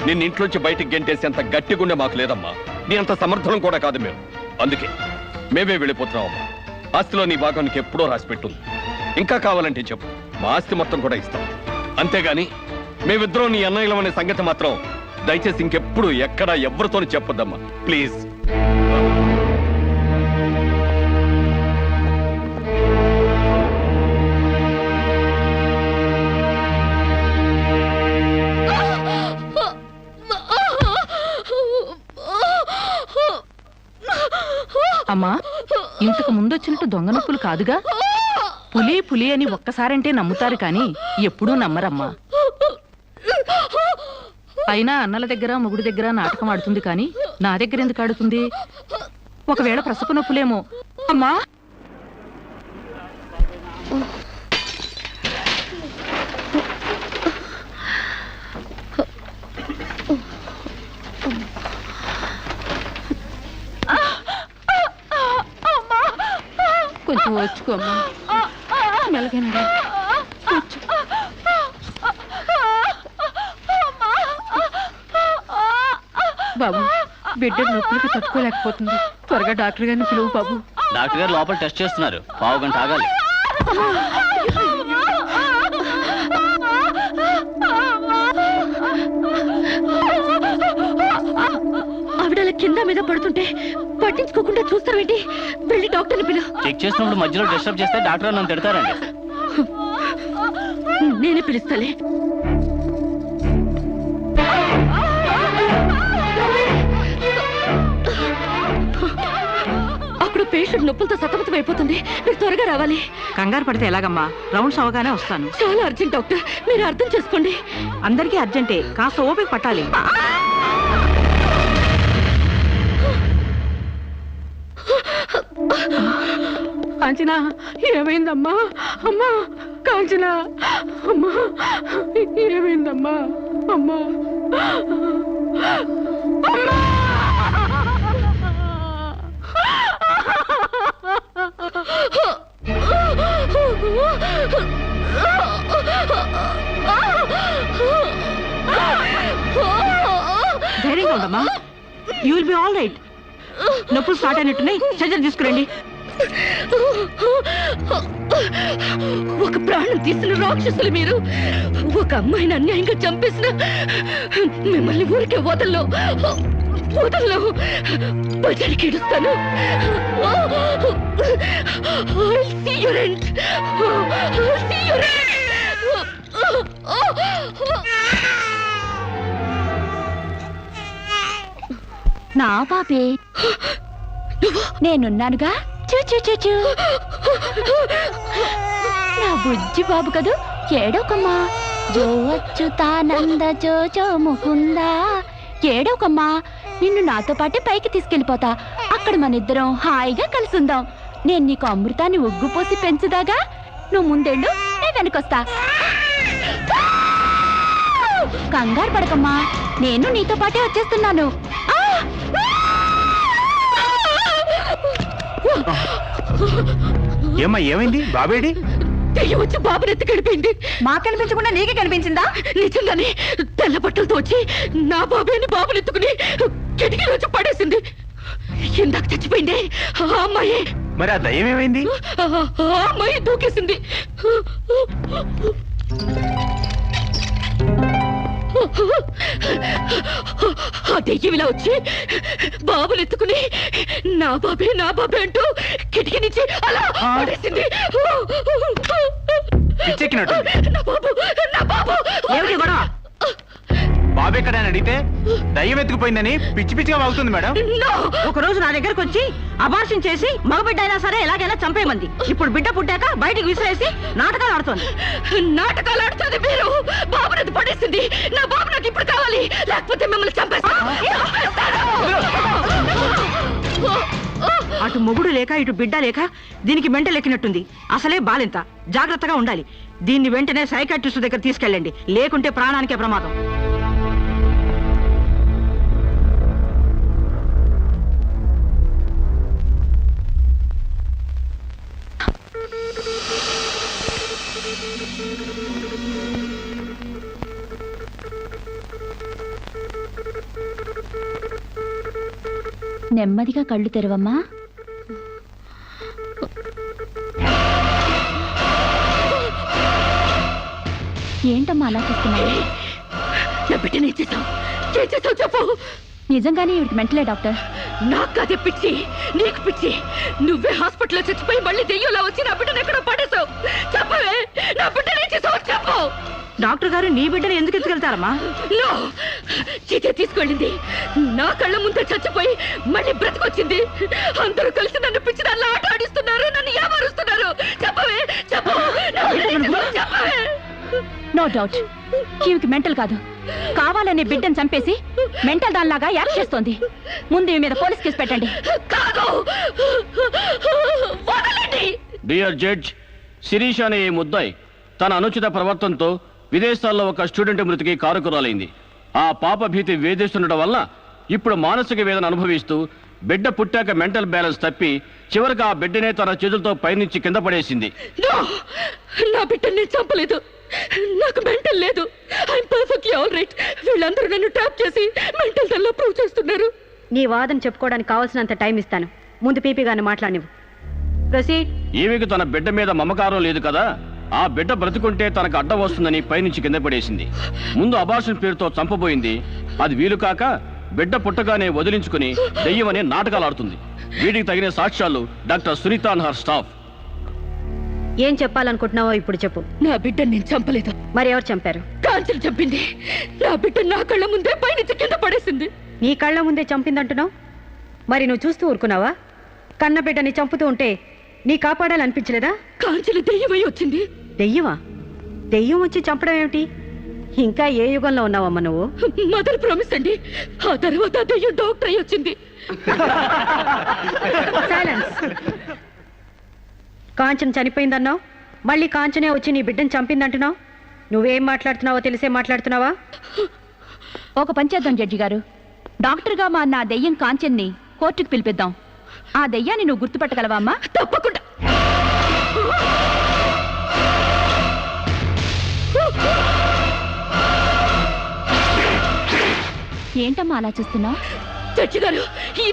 నిన్న ఇంట్లోంచి బయటికి గెంటేసేంత గట్టి గుండె మాకు లేదమ్మా. నీ అంత సమర్థనం కూడా కాదు మేము. అందుకే మేమే వెళ్ళిపోతున్నామమ్మా. ఆస్తిలో నీ భాగం నీకు ఎప్పుడో రాసి పెట్టుంది. ఇంకా కావాలంటే చెప్పు, మా ఆస్తి మొత్తం కూడా ఇస్తాం. అంతేగాని మేమిద్దరం నీ అన్నయ్యలం అనే సంగతి మాత్రం దయచేసి ఇంకెప్పుడు ఎక్కడ ఎవరితోని చెప్పొద్దమ్మా, ప్లీజ్.
అమ్మా, ఇంతకు ముందొచ్చినట్టు దొంగ నొప్పులు కాదుగా? పులి పులి అని ఒక్కసారంటే నమ్ముతారు కానీ ఎప్పుడూ నమ్మరమ్మా. అయినా అన్నల దగ్గర మొగుడి దగ్గర నాటకం ఆడుతుంది కానీ నా దగ్గర ఎందుకు ఆడుతుంది? ఒకవేళ ప్రసవ నొప్పులేమో. అమ్మా, కొంచెం వచ్చుకోమ్మా. మెలగండి. బాబు, బిడ్డ నొప్పులకి తట్టుకోలేకపోతుంది. త్వరగా డాక్టర్ గారిని పిలువు బాబు.
డాక్టర్ గారు లోపల టెస్ట్ చేస్తున్నారు. పావు గంట ఆగాలి.
కింద మీద పడుతుంటే పట్టించుకోకుండా చూస్తావేంటి? వెళ్ళి డాక్టర్ని పిలు.
చెక్ చేసినప్పుడు మధ్యలో డిస్టర్బ్ చేస్తే డాక్టర్ నన్ను తిడతారండి.
నేనే పిలుస్తాలే. అక్కడ పేషెంట్ నొప్పులతో సతమతం అయిపోతుంది. మీరు త్వరగా రావాలి.
కంగారు పడితే ఎలాగమ్మా? రౌండ్స్ అవగానే వస్తాను.
చాలా అర్జెంట్ డాక్టర్, మీరు అర్థం చేసుకోండి.
అందరికీ అర్జెంటే, కాస్త ఓపిక పట్టాలి.
కాంచనా, ఏమైందమ్మా? అమ్మా కాంచనా, అమ్మా ఏమైందమ్మా? అమ్మా అమ్మా!
ధైర్యంగా ఉండమ్మా. You will be all right. నొప్పులు స్టార్ట్ అయినట్టున్నాయి, సర్జరీ తీసుకురండి.
ఒక ప్రాణం తీసిన రాక్షసులు మీరు. ఒక అమ్మాయిని అన్యాయంగా చంపేసిన మిమ్మల్ని ఊరికే వదల్లో బజారికి ఇడుస్తాను.
నా పాపే, నేనున్నానుగా. చూ నా బుజ్జి బాబు కదూ, ఏడోకమ్మా. జో అచ్యుతానంద జో జో ముకుందా. ఏడోకమ్మా, నిన్ను నాతో పాటే పైకి తీసుకెళ్ళిపోతా. అక్కడ మన ఇద్దరం హాయిగా కలిసి ఉందాం. నేను నీకు అమృతాన్ని ఉగ్గుపోసి పెంచుదాగా. నువ్వు ముందెళ్ళు, నేను వెనకొస్తా. కంగారు పడకమ్మా, నేను నీతో పాటే వచ్చేస్తున్నాను.
ఏమ్మా, ఏమైంది? బాబేడి?
దెయ్యం వచ్చి బాబుని ఎత్తి గడిపోయింది.
మాకు కనిపించకుండా నీకే కనిపించిందా?
నిజంగానే తెల్ల బట్టలతో వచ్చి నా బాబేని బాబుని ఎత్తుకుని కిటికీలో వచ్చి పడేసింది. ఇందాక చచ్చిపోయింది ఆ అమ్మాయి.
మరి ఆ దయ్యం ఏమైంది?
ఆ అమ్మాయి దూకేసింది. ఆ దెయ్యం ఇలా వచ్చి బాబుని ఎత్తుకుని నా బాబే అంటూ కిటికీ నుంచి అలా పడేసింది.
పిచ్చెక్కినట్టు.
నా బాబు
ఏమిటి గొడవ?
బాబు ఎక్కడ అని అడిగితే దయ్యం ఎత్తుకుపోయిందని పిచ్చి పిచ్చిగా వాగుతుంది మేడం.
ఒక రోజు నా దగ్గరకు వచ్చి అబార్షన్ చేసి మగబిడ్డ అయినా సరే ఎలాగైనా చంపేమంది. ఇప్పుడు బిడ్డ పుట్టాక బయటికి విసిరేసి నాటకాలు ఆడుతోంది.
నాటకాలు ఆడుతుంది మీరు. బాబునది పడేసింది. నా బాబు నాకు ఇప్పుడు కావాలి, లేకపోతే మిమ్మల్ని చంపేస్తాను.
అటు మొగుడు లేక ఇటు బిడ్డ లేక దీనికి మెంటల్ ఎక్కినట్టుంది. అసలే బాలింత, జాగ్రత్తగా ఉండాలి. దీన్ని వెంటనే సైకాట్రిస్ట్ దగ్గర తీసుకెళ్ళండి, లేకుంటే ప్రాణానికే ప్రమాదం.
నెమ్మదిగా కళ్ళు తెరవమ్మా. ఏంటమ్మా అలా చూస్తున్నావు?
నా బిడ్డని చేసావు చెప్పు.
నిజంగానే ఇవిడికి మెంటలే డాక్టర్.
నాకు అదే పిచ్చి, నీకు పిచ్చి. నువ్వే హాస్పిటల్లో చచ్చిపోయి మళ్ళీ దెయ్యంలా వచ్చి నా బిడ్డను ఎక్కడో పడేసావు. చెప్పవే, నా బిడ్డనే చేసావు చెప్పు.
డాక్టర్ గారు నీ బిడ్డను ఎందుకు ఎత్తుకెళ్తారమ్మా?
చీతే తీసుకెళ్ళింది. నా కళ్ళ ముందే చచ్చిపోయి మళ్ళీ బ్రతికొచ్చింది. అందరూ కలిసి నన్ను పిచ్చి దానిలో ఆట ఆడిస్తున్నారు, నన్ను ఏమారుస్తున్నారు. చెప్పవే చెప్పు. చెప్పవే.
నో డౌట్, ఈవికి మెంటల్ కాదు, కావాలనే బిడ్డను చంపేసి మెంటల్ దానిలాగా యాక్ట్ చేస్తోంది. ముందు ఈ మీద పోలీస్ కేసు పెట్టండి.
కాదు, వదలండి.
డియర్ జడ్జ్, శిరీష్ అనే ఈ ముద్దాయి తన అనుచిత ప్రవర్తనతో విదేశాల్లో ఒక స్టూడెంట్ మృతికి కారకురాలైంది. ఆ పాప భీతి వేధిస్తుండటం వల్ల ఇప్పుడు మానసిక వేదన అనుభవిస్తూ బిడ్డ పుట్టాక మెంటల్ బ్యాలెన్స్ తప్పి చివరికి ఆ బిడ్డనే తన చేతులతో పైనుంచి కింద పడేసింది.
నా బిడ్డని చంపలేదు, నాకు మెంటల్ లేదు. I'm perfectly all right. వీళ్ళందరూ నన్ను ట్యాప్ చేసి మెంటల్ దానిలో ప్రూవ్ చేస్తున్నారు.
నీ వాదన చెప్పుకోవడానికి కావాల్సినంత టైం ఇస్తాను. ముందు పీపీ గారిని మాట్లాడినివ్వు. ప్రొసీడ్.
ఈమెకు తన బిడ్డ మీద మమకారం లేదు కదా, ఆ బిడ్డ బ్రతుకుంటే తనకు అడ్డం వస్తుందని పైనుంచి కింద పడేసింది. ముందు అబార్షన్ పేరుతో చంపబోయింది. అది వీలు కాక
బిడ్డ పుట్టగానే వదిలించుకుని దెయ్యమనే నాటకాలు ఆడుతుంది. వీటికి తగిన సాక్ష్యాలు doctor Sunitha and her staff.
ఏం చెప్పాలనుకుంటున్నావో ఇప్పుడు చెప్పు.
నా బిడ్డని నేను చంపలేదు.
మరి ఎవరు చంపారు?
కాంచెలు చంపింది. నా బిడ్డ నా కళ్ళ ముందే పైనుంచి కింద పడేసింది.
నీ కళ్ళ ముందే చంపిందంటున్నావు, మరి నువ్వు చూస్తూ ఊరుకున్నావా? కన్న బిడ్డని చంపుతూ ఉంటే నీ కాపాడాలనిపించలేదా?
కాంచెలు దెయ్యమై వచ్చింది.
దెయ్యమా? దెయ్యం వచ్చి చంపడం ఏమిటి? ఇంకా ఏ యుగంలో ఉన్నావమ్మా నువ్వు?
మదర్ ప్రామిస్ అండి. ఆ తర్వాత ఆ దెయ్యం డాక్టర్ అయి వచ్చింది.
సైలెన్స్. కాంచన చనిపోయిందన్నావు, మళ్ళీ కాంచనే వచ్చి నీ బిడ్డను చంపిందంటున్నావు. నువ్వేం మాట్లాడుతున్నావో తెలిసే మాట్లాడుతున్నావా?
ఒక పంచేద్దాం జడ్జి గారు, డాక్టర్గా మా నా దెయ్యం కాంచెన్ని కోర్టుకు పిలిపిద్దాం. ఆ దెయ్యాన్ని నువ్వు గుర్తుపట్టగలవా అమ్మా?
తప్పకుండా.
ఏంటమ్మా అలా చూస్తున్నావు?
జడ్జి గారు, ఈ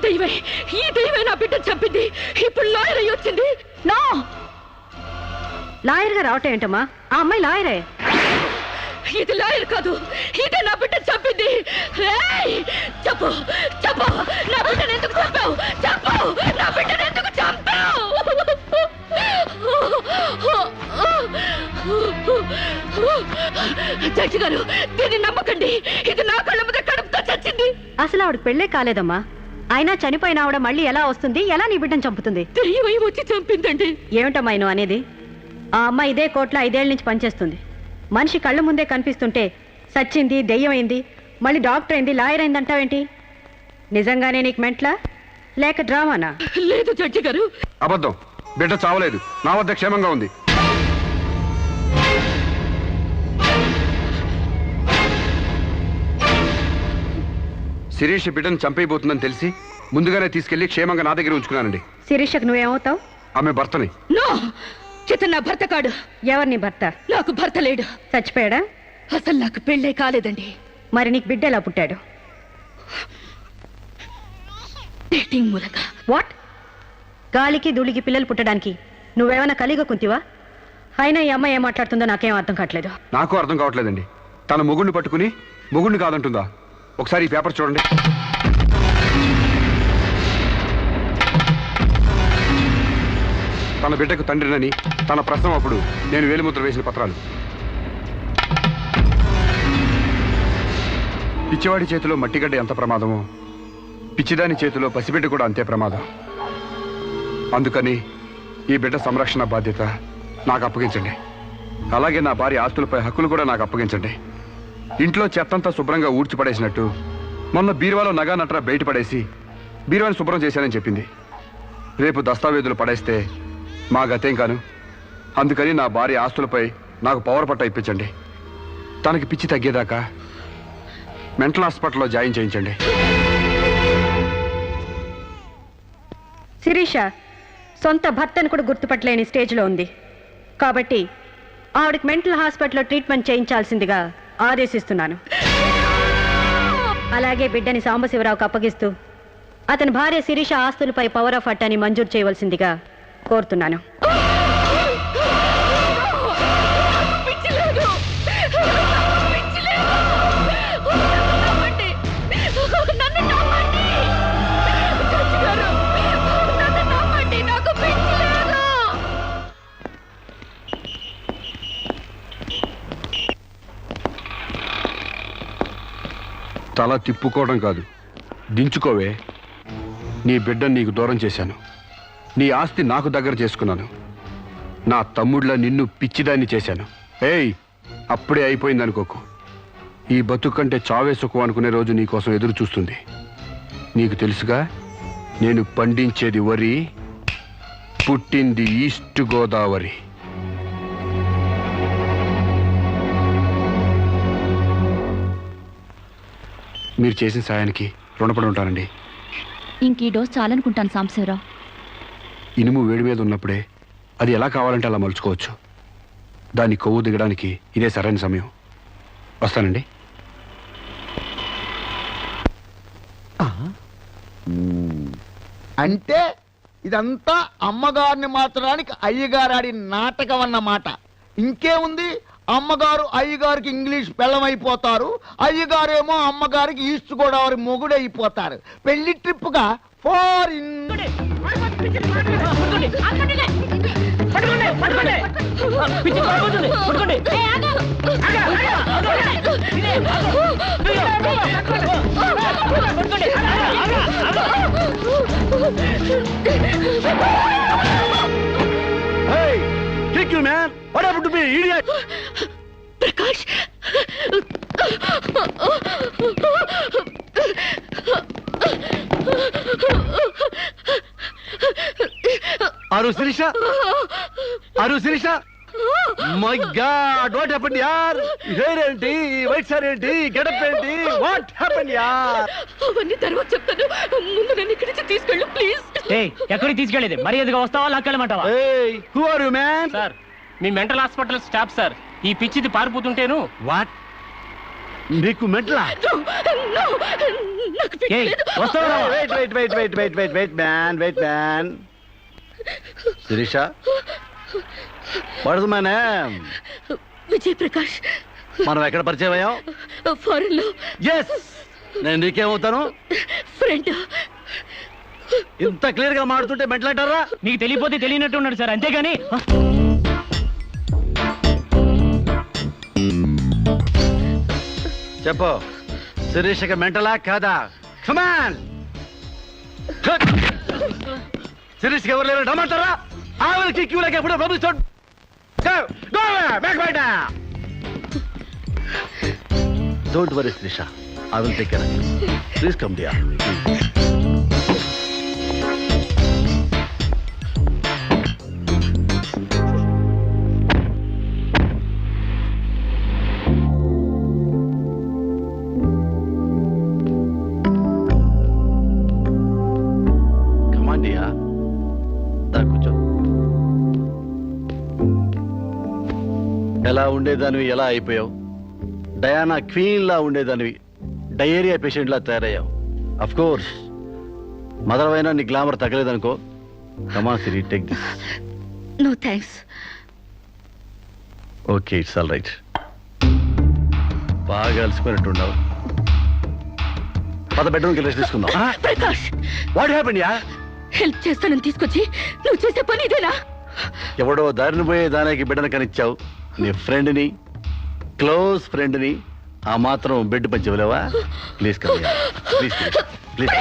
దైవే నా బిడ్డను చంపింది. ఇప్పుడు లాయర్ అయి వచ్చింది.
నో, లాయర్గా రావటం ఏంటమ్మా? ఆ అమ్మాయి లాయరే.
ఇది లాయర్ కాదు, ఇదే నా బిడ్డను చంపింది. ఏయ్, చెప్పు చెప్పు, నా బిడ్డను ఎందుకు చంపావు? చెప్పు, నా బిడ్డను ఎందుకు చంపావు? జడ్జి గారు, దీన్ని నమ్మకండి. ఇది నా కళ్ళ మీద కడుపుతో చచ్చింది.
అసలు ఆవిడ పెళ్ళే కాలేదమ్మా. అయినా చనిపోయిన ఆవిడ మళ్ళీ ఎలా వస్తుంది? ఎలా నీ బిడ్డను చంపుతుంది?
దెయ్యమై వచ్చి చంపిందండి.
ఏమిటమ్మా నువ్వు అనేది? ఆ అమ్మాయి ఇదే కోర్టులో 5 ఏళ్ల నుంచి పనిచేస్తుంది. మనిషి కళ్ళ ముందే కనిపిస్తుంటే సచ్చింది, దెయ్యమైంది, మళ్ళీ డాక్టర్ అయింది, లాయర్ అయింది అంటావేంటి? నిజంగానే నీకు మెంట్లా లేక డ్రామానా?
లేదు జడ్జి గారు,
అబద్ధం. బిడ్డ చావలేదు, నా వద్ద క్షేమంగా ఉంది. శిరీష్ బిడ్డను చంపైపోతుందని తెలిసి ముందుగానే తీసుకెళ్లి క్షేమంగా నా దగ్గర ఉంచుకున్నానండి.
శిరీషకు నువ్వేమవుతావు?
ఆమె భర్తని.
నో, చితన్ నా భర్త కాడు.
ఎవరు నీ భర్త?
నాకు భర్త లేడు.
చచ్చిపోయాడా?
అసలు నాకు పెళ్ళే కాలేదండి.
మరి నీకు బిడ్డ ఎలా పుట్టాడు?
డేటింగ్ మూలంగా.
వాట్? గాలికి ధూళికి పిల్లలు పుట్టడానికి నువ్వేమైనా కలిగ కుంతివా? అయినా ఈ అమ్మాయి ఏం మాట్లాడుతుందో నాకేం అర్థం కావట్లేదు.
నాకు అర్థం కావట్లేదండి. తన మొగుడిని పట్టుకుని మొగుడిని కాదంటుందా? ఒకసారి ఈ పేపర్ చూడండి. తన బిడ్డకు తండ్రినని తన ప్రశ్న అప్పుడు నేను వేలిముద్ర వేసిన పత్రాలు. పిచ్చివాడి చేతిలో మట్టిగడ్డ ఎంత ప్రమాదమో పిచ్చిదాని చేతిలో పసిబిడ్డ కూడా అంతే ప్రమాదం. అందుకని ఈ బిడ్డ సంరక్షణ బాధ్యత నాకు అప్పగించండి. అలాగే నా భార్య ఆస్తులపై హక్కులు కూడా నాకు అప్పగించండి. ఇంట్లో చెత్తంతా శుభ్రంగా ఊడ్చిపడేసినట్టు మొన్న బీరువాలో నగా నట్రా బయట పడేసి బీరువాని శుభ్రం చేశానని చెప్పింది. రేపు దస్తావేజులు పడేస్తే మా గతేం కాను. అందుకని నా భార్య ఆస్తులపై నాకు పవర్ పట్ట ఇప్పించండి. తనకి పిచ్చి తగ్గేదాకా మెంటల్ హాస్పిటల్లో జాయిన్ చేయించండి.
శిరీష సొంత భర్తను కూడా గుర్తుపట్టలేని స్టేజ్లో ఉంది. కాబట్టి ఆవిడకి మెంటల్ హాస్పిటల్లో ట్రీట్మెంట్ చేయించాల్సిందిగా ఆదేశిస్తున్నాను. అలాగే బిడ్డని సాంబశివరావుకు అప్పగిస్తూ అతని భార్య శిరీష ఆస్తులపై పవర్ ఆఫ్ అట్టాని మంజూరు చేయవలసిందిగా కోరుతున్నాను.
తల తిప్పుకోవడం కాదు, దించుకోవే. నీ బిడ్డను నీకు దూరం చేశాను. నీ ఆస్తి నాకు దగ్గర చేసుకున్నాను. నా తమ్ముళ్ళ నిన్ను పిచ్చిదాన్ని చేశాను. ఏయ్, అప్పుడే అయిపోయింది అనుకోకు. ఈ బతుకంటే చావే సుఖం అనుకునే రోజు నీకోసం ఎదురు చూస్తుంది. నీకు తెలుసుగా, నేను పండించేది వరి, పుట్టింది ఈస్ట్ గోదావరి. మీరు చేసిన సాయానికి రుణపడి ఉంటానండి.
ఇంక ఈ డోస్ చాలనుకుంటాను సాంబశివరావు.
ఇనుము వేడి మీద ఉన్నప్పుడే అది ఎలా కావాలంటే అలా మలుచుకోవచ్చు. దాన్ని కొవ్వు దిగడానికి ఇదే సరైన సమయం. వస్తానండి.
అంటే ఇదంతా అమ్మగారిని మార్చడానికి అయ్యగారు ఆడి నాటకం అన్నమాట. ఇంకేముంది, అమ్మగారు అయ్యగారికి ఇంగ్లీష్ పెళ్ళమైపోతారు, అయ్యగారేమో అమ్మగారికి ఈస్ట్ గోదావరి మొగుడైపోతారు. పెళ్లి ట్రిప్ గా foreign.
Kick you, man! What happened to me, idiot?
Prakash
Aru Sirisha? Aru Sirisha? My God, what happened, yaar? Hair enti, white saree enti, get up enti, what happened, yaar?
అవన్నీ తర్వాత చెప్తాను. ముందు నన్ను ఇక్కడి నుంచి తీసుకెళ్ళు ప్లీజ్.
ఎక్కడికి తీసుకెళ్ళేది? మర్యాదగా వస్తావా లాక్కెళ్ళమంటావా?
Hey, who are you, man?
Sir me mental hospital staff sir. ఈ పిచ్చిది పారిపోతుంటేను.
What? నీకు మెంటలా?
No, నాకు పిచ్చలేదు.
వస్తావా?
Wait, man. Sirisha? What is my name?
Vijay Prakash.
మనం ఎక్కడ పరిచయం అయ్యాం?
ఫారెన్ లో.
Yes! నేను నీకేమవుతాను?
ఫ్రెండ్.
ఇంత క్లియర్ గా మాడుతుంటే మెంటల్ అంటారా?
మీకు తెలియపోతే తెలియనట్టు ఉన్నాడు సార్, అంతేగాని.
చెప్పు, శిరీషకి మెంటలా కాదా? కమాన్! శిరీష్కి ఎవరు లేరు రమ్మంటారా? ఆవిడకి క్యూలకి ఎప్పుడో పంపిస్తాడు. Don't worry Sirisha, I will take care of you. Please come dear. ఎలా ఉండేదానివి ఎలా అయిపోయావు? డయానా క్వీన్ లా ఉండేదానివి డయేరియా పేషెంట్ లా తయారయ్యావు. అఫ్ కోర్స్ మదర్ అయినా నీ గ్లామర్ తగ్గలేదనుకో. Come Siri, take this.
No thanks.
Okay, it's all right. బాగా అలసిపోయినట్టున్నావు. పద బెడ్రూమ్కి రెస్ట్ తీసుకుందాం.
ప్రకాష్,
వాట్ హ్యాపెండ్ యా?
హెల్ప్ చేస్తానని తీసుకొచ్చి నువ్వు చేసే పని ఇదేనా?
ఎవడో దారిని పోయే దానికి బిడ్డను కనిచ్చావు. నీ ఫ్రెండ్ని, క్లోజ్ ఫ్రెండ్ని ఆ మాత్రం బెడ్ పంచవలేవా? Please come, please please.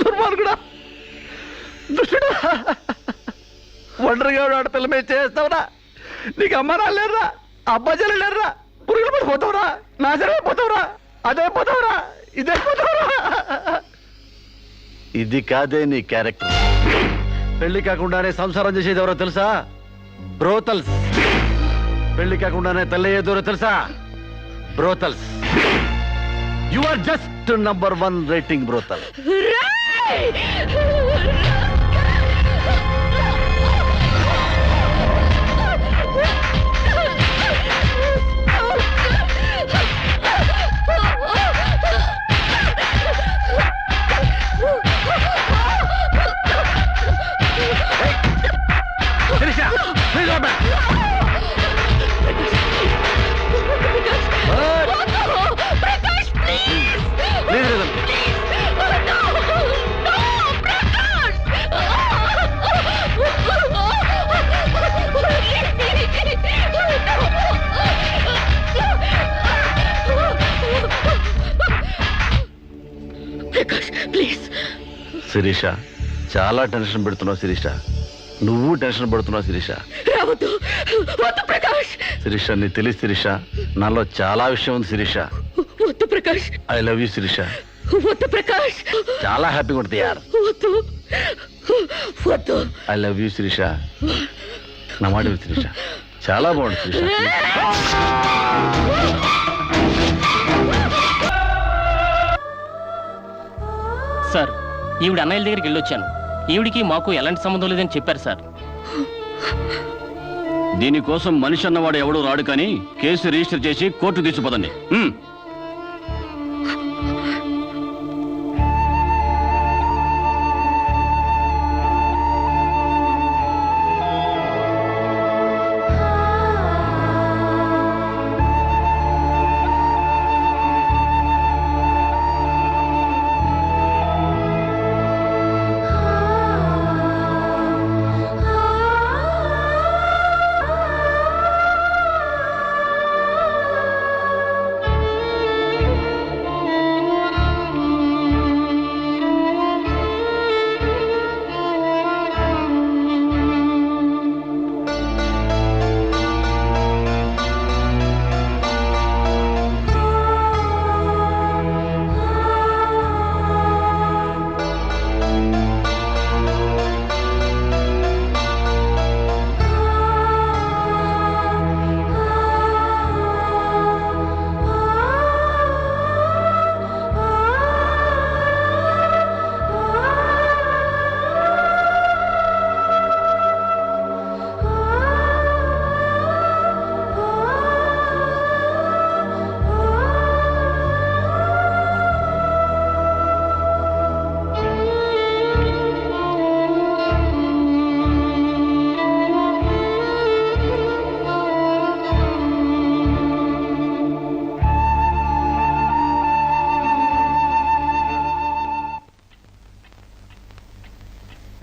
దుర్మార్గుడా, దుష్టుడా, ఒంటరిగా ఆడపిల్ల మీద చేస్తావురా? నీకు అమ్మ లేరురా, అబ్బాజీలు లేరురా, పురుగులు పడిపోతావురా, నాశనమైపోతావురా, అదే పోతావురా, ఇదే పోతావురా. ఇది కాదే నీ క్యారెక్టర్. పెళ్లి కాకుండానే సంసారం చేసేది ఎవరో తెలుసా? బ్రోతల్స్. పెళ్లి కాకుండానే తల్లయ్యేదెవరో తెలుసా? Brothels. You are just number 1 rating brothel. Shirisha, చాలా టెన్షన్ పెడుతున్నావు శిరీష. నువ్వు టెన్షన్ పడుతున్నావు శిరీష. శిరీష, నీ తెలియదు శిరీష, నాలో చాలా విషయం ఉంది Shirisha. I love you Shirisha. చాలా హ్యాపీగా ఉంటుంది యార్. I love you Shirisha. నా మాట శిరీష, చాలా బాగుంటుంది శిరీష.
సార్, ఈవిడ అన్నయ్యల దగ్గరికి వెళ్ళొచ్చాను. ఈవిడికి మాకు ఎలాంటి సంబంధం లేదని చెప్పారు సార్.
దీనికోసం మనిషి అన్నవాడు ఎవడూ రాడు, కానీ కేసు రిజిస్టర్ చేసి కోర్టు తీసుకుపోదండి.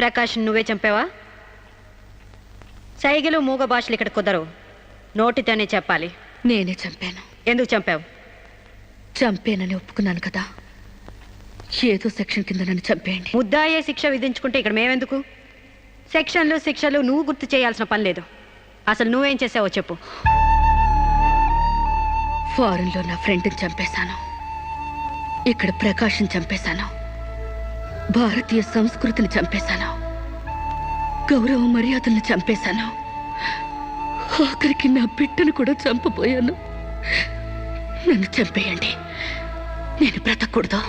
ప్రకాష్ నువ్వే చంపావా? సైగలు మూగ భాషలు ఇక్కడ కుదరవు, నోటితోనే చెప్పాలి.
నేనే చంపాను.
ఎందుకు చంపావు?
చంపేనని ఒప్పుకున్నాను కదా, ఏదో సెక్షన్ కింద నన్ను చంపేయండి.
ముద్దాయే శిక్ష విధించుకుంటే ఇక్కడ మేమెందుకు? సెక్షన్లు శిక్షలు నువ్వు గుర్తు చేయాల్సిన పని లేదు. అసలు నువ్వేం చేసావో చెప్పు.
ఫారెన్లో నా ఫ్రెండ్ని చంపేశాను, ఇక్కడ ప్రకాశం చంపేశాను, భారతీయ సంస్కృతిని చంపేశాను, గౌరవ మర్యాదల్ని చంపేశాను, ఆఖరికి నా బిడ్డను కూడా చంపబోయాను. నన్ను చంపేయండి, నేను బ్రతకూడదు.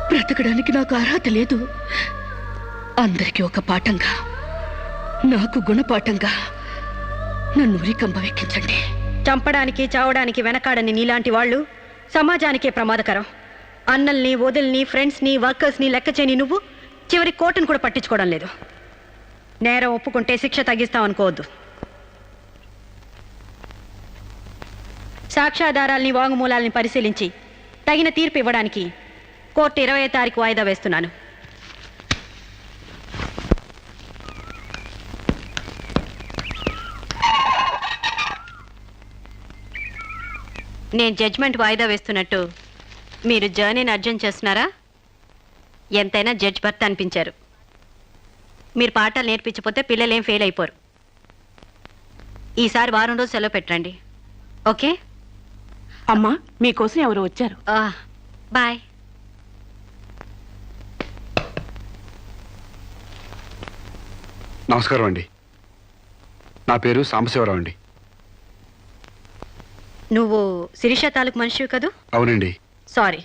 బ్రతకడానికి నాకు అర్హత లేదు. అందరికీ ఒక పాఠంగా, నాకు గుణపాఠంగా నన్ను ఉరికంబం ఎక్కించండి.
చంపడానికి చావడానికి వెనకాడని నీలాంటి వాళ్ళు సమాజానికే ప్రమాదకరం. అన్నల్ని వదిల్ని ఫ్రెండ్స్ని వర్కర్స్ని లెక్క చేయని నువ్వు చివరి కోర్టును కూడా పట్టించుకోవడం లేదు. నేరం ఒప్పుకుంటే శిక్ష తగ్గిస్తాం అనుకోవద్దు. సాక్ష్యాధారాల్ని వాంగ్మూలాల్ని పరిశీలించి తగిన తీర్పు ఇవ్వడానికి కోర్టు 20వ తారీఖు వాయిదా వేస్తున్నాను. నేను జడ్జ్మెంట్ వాయిదా వేస్తున్నట్టు మీరు జర్నీని అర్జెంట్ చేస్తున్నారా? ఎంతైనా జడ్జ్ భర్త అనిపించారు. మీరు పాఠాలు నేర్పించకపోతే పిల్లలేం ఫెయిల్ అయిపోరు. ఈసారి వారం రోజు సెలవు పెట్టండి, ఓకే?
అమ్మా, మీకోసం ఎవరు వచ్చారు.
బాయ్.
నమస్కారం అండి, నా పేరు సాంబశివరావు అండి.
నువ్వు శిరీష తాలూకు మనిషివి కదూ?
అవునండి.
సారీ,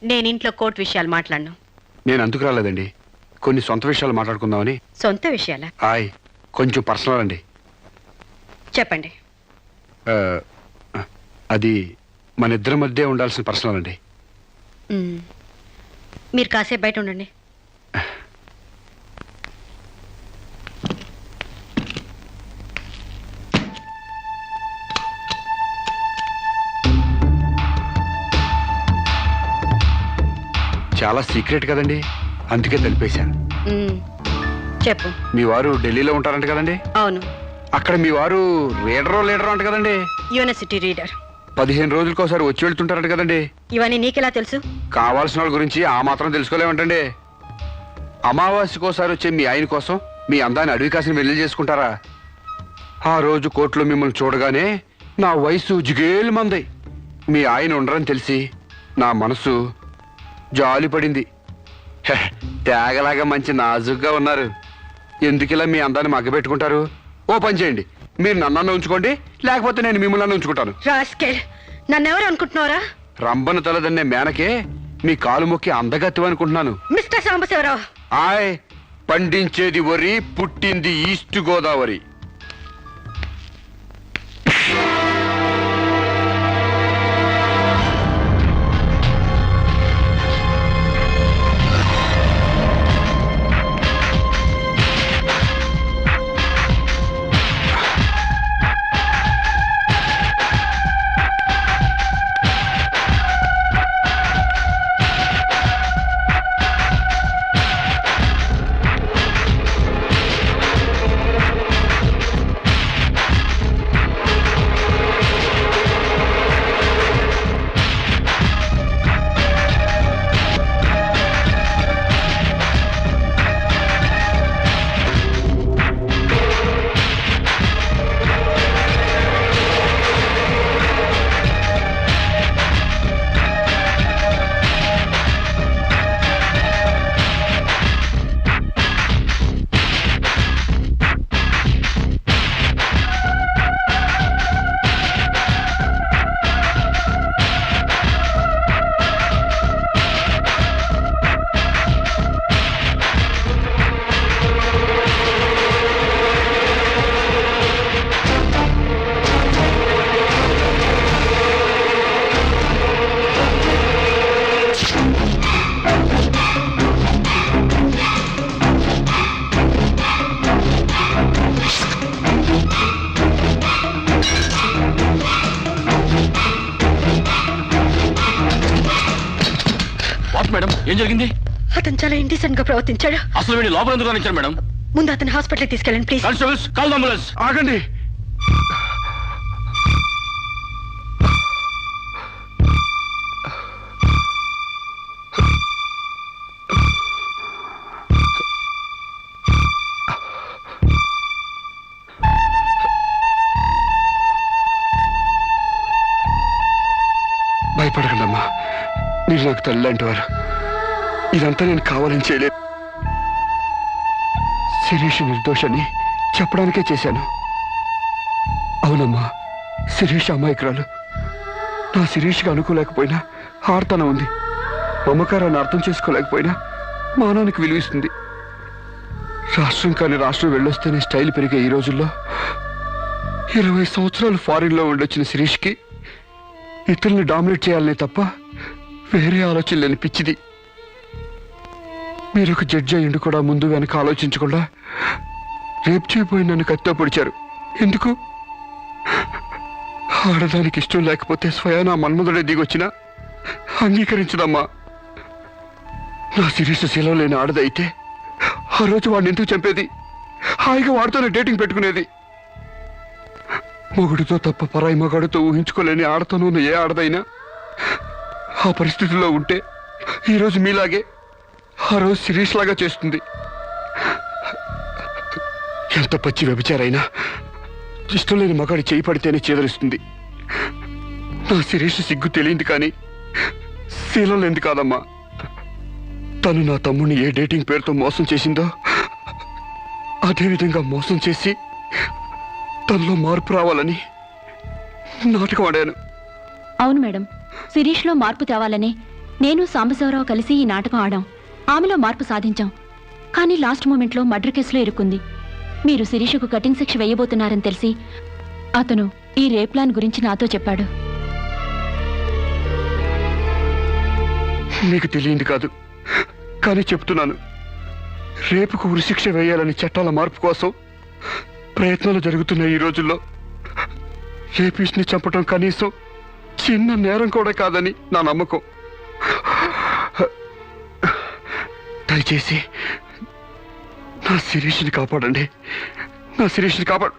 నేను ఇంట్లో కోర్టు విషయాలు మాట్లాడను.
నేను అందుకు రాలేదండి, కొన్ని సొంత విషయాలు మాట్లాడుకుందామని.
సొంత విషయాలా?
హాయ్, కొంచెం పర్సనల్ అండి.
చెప్పండి.
అది మన ఇద్దరి మధ్య ఉండాల్సిన పర్సనల్ అండి.
మీరు కాసేపు బయట ఉండండి.
చాలా సీక్రెట్ కదండి, అందుకే తెలిపేశాను.
చెప్పు.
మీ వారు ఢిల్లీలో ఉంటారంట కదండి?
అవును.
అక్కడ మీ వారు లీడరో అంట కదండి?
University reader.
15 రోజులకోసారి వచ్చి వెళ్తుంటారంట కదండి?
ఇవన్నీ నీకెలా తెలుసు?
కావాల్సిన వాళ్ళ గురించి ఆ మాత్రం తెలుసుకోలేమంటండి. అమావాస్యకోసారి వచ్చే మీ ఆయన కోసం మీ అందాన్ని అడవి కాసిన వెళ్ళి చేసుకుంటారా? ఆ రోజు కోర్టులో మిమ్మల్ని చూడగానే నా వయసు జిగేలు మంది. మీ ఆయన ఉండరని తెలిసి నా మనసు జాలి పడింది. తేగలాగా మంచి నాజుగ్గా ఉన్నారు. ఎందుకిలా మీ అందాన్ని మగ్గబెట్టుకుంటారు? ఓ పని చేయండి, మీరు నన్ను ఉంచుకోండి, లేకపోతే నేను మిమ్మల్ని ఉంచుకుంటాను.
నన్నెవరు అనుకుంటున్నారా?
రంబను తలదన్నే మేనకే మీ కాలు మొక్కి అందగత్తి అనుకుంటున్నాను.
మిస్టర్ సాంబశివరావు,
ఆయ్, పండించేది వరి, పుట్టింది ఈస్ట్ గోదావరి.
మేడం, ఏం జరిగింది?
అతను చాలా ఇండిసెంట్ గా ప్రవర్తించాడు.
అసలు వీడి లోపల ఎందుకు రానిచ్చారు మేడం?
ముందు అతను హాస్పిటల్కి తీసుకెళ్ళండి ప్లీజ్.
Constables call ambulance.
ఆగండి. భయపడకండి అమ్మా, మీరు నాకు తల్లి లాంటి వారు. ఇదంతా నేను కావాలని చేయలేదు. శిరీష్ నిర్దోషని చెప్పడానికే చేశాను. అవునమ్మా, శిరీష్ అమాయకురాలు. నా శిరీష్కి అనుకోలేకపోయినా ఆర్తన ఉంది. మమకారాన్ని అర్థం చేసుకోలేకపోయినా మానానికి విలువిస్తుంది. రాష్ట్రం కాని రాష్ట్రం వెళ్ళొస్తేనే స్టైల్ పెరిగే ఈ రోజుల్లో 20 సంవత్సరాలు ఫారిన్లో ఉండొచ్చిన శిరీష్కి ఇతరుల్ని డామినేట్ చేయాలనే తప్ప వేరే ఆలోచన లేని పిచ్చిది. మీరు ఒక జడ్జి అయ్యిండు కూడా ముందు వెనక ఆలోచించకుండా రేపు చేయబోయి నన్ను కత్తితో పొడిచారు. ఎందుకు? ఆడదానికి ఇష్టం లేకపోతే స్వయానా మన్మధుడే దిగొచ్చినా అంగీకరించదమ్మా. నా శిరీష శీలం లేని ఆడదైతే ఆ రోజు వాడిని ఎందుకు చంపేది? హాయిగా వాడితోనే డేటింగ్ పెట్టుకునేది. మొగుడితో తప్ప పరాయి మగాడితో ఊహించుకోలేని ఆడతోనూ ఏ ఆడదైనా ఆ పరిస్థితుల్లో ఉంటే ఈరోజు మీలాగే ఆ రోజు శిరీష్ లాగా చేస్తుంది. ఎంత పచ్చి వ్యభిచారైనా ఇష్టం లేని మగాడి చేయి పడితేనే చేదరిస్తుంది. నా శిరీష్ సిగ్గు తెలియంది కానీ శీలం లేనిది కాదమ్మా. తను నా తమ్ముడిని ఏ డేటింగ్ పేరుతో మోసం చేసిందో అదేవిధంగా మోసం చేసి తనలో మార్పు రావాలని నాటకం ఆడాను.
అవును మేడం, శిరీష్లో మార్పు తేవాలని నేను సాంబశివరావు కలిసి ఈ నాటకం ఆడాం. ఆమెలో మార్పు సాధించాం. కానీ లాస్ట్ మూమెంట్లో మర్డర్ కేసులో ఇరుక్కుంది. మీరు శిరీషకు కటింగ్ శిక్ష వేయబోతున్నారని తెలిసి అతను ఈ రేప్ ప్లాన్ గురించి నాతో చెప్పాడు.
మీకు తెలియంది కాదు కానీ చెప్తున్నాను. రేపుకు ఉరిశిక్ష వేయాలని చట్టాల మార్పు కోసం ప్రయత్నాలు జరుగుతున్న ఈ రోజుల్లో రేపిస్ట్ని చంపటం కనీసం చిన్న నేరం కూడా కాదని నా నమ్మకం. దయచేసి నా శిరీష్ని కాపాడండి. నా శిరీష్ని కాపాడు.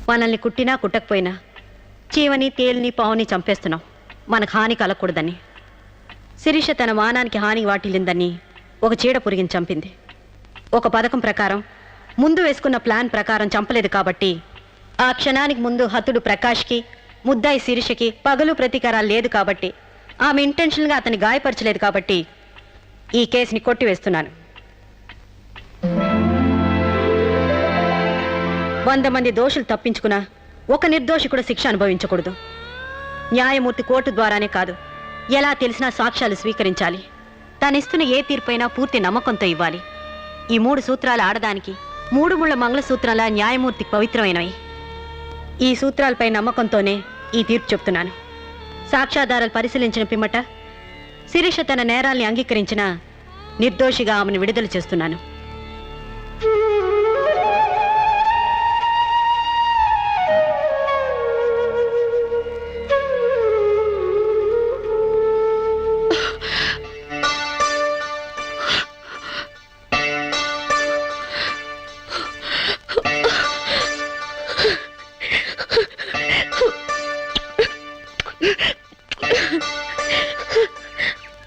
మనల్ని కుట్టినా కుట్టకపోయినా చీవని తేలిని పావుని చంపేస్తున్నాం మనకు హాని కలగకూడదని. శిరీష తన మానానికి హాని వాటిల్లిందని ఒక చీడ పురిగిని చంపింది. ఒక పథకం ప్రకారం ముందు వేసుకున్న ప్లాన్ ప్రకారం చంపలేదు కాబట్టి ఆ క్షణానికి ముందు హతుడు ప్రకాష్కి ముద్దాయి శిరీషకి పగలు ప్రతీకారాలు లేదు కాబట్టి ఆమె ఇంటెన్షన్గా అతన్ని గాయపరచలేదు కాబట్టి ఈ కేసుని కొట్టివేస్తున్నాను. 100 మంది దోషులు తప్పించుకున్నా ఒక నిర్దోషి కూడా శిక్ష అనుభవించకూడదు. న్యాయమూర్తి కోర్టు ద్వారానే కాదు, ఎలా తెలిసినా సాక్ష్యాలు స్వీకరించాలి. తానిస్తున్న ఏ తీర్పైనా పూర్తి నమ్మకంతో ఇవ్వాలి. ఈ 3 సూత్రాలు ఆడదానికి 3 ముళ్ళ మంగళసూత్రాల న్యాయమూర్తికి పవిత్రమైనవి. ఈ సూత్రాలపై నమ్మకంతోనే ఈ తీర్పు చెప్తున్నాను. సాక్ష్యాధారాలు పరిశీలించిన పిమ్మట శిరీష తన నేరాల్ని అంగీకరించిన నిర్దోషిగా ఆమెను విడుదల చేస్తున్నాను.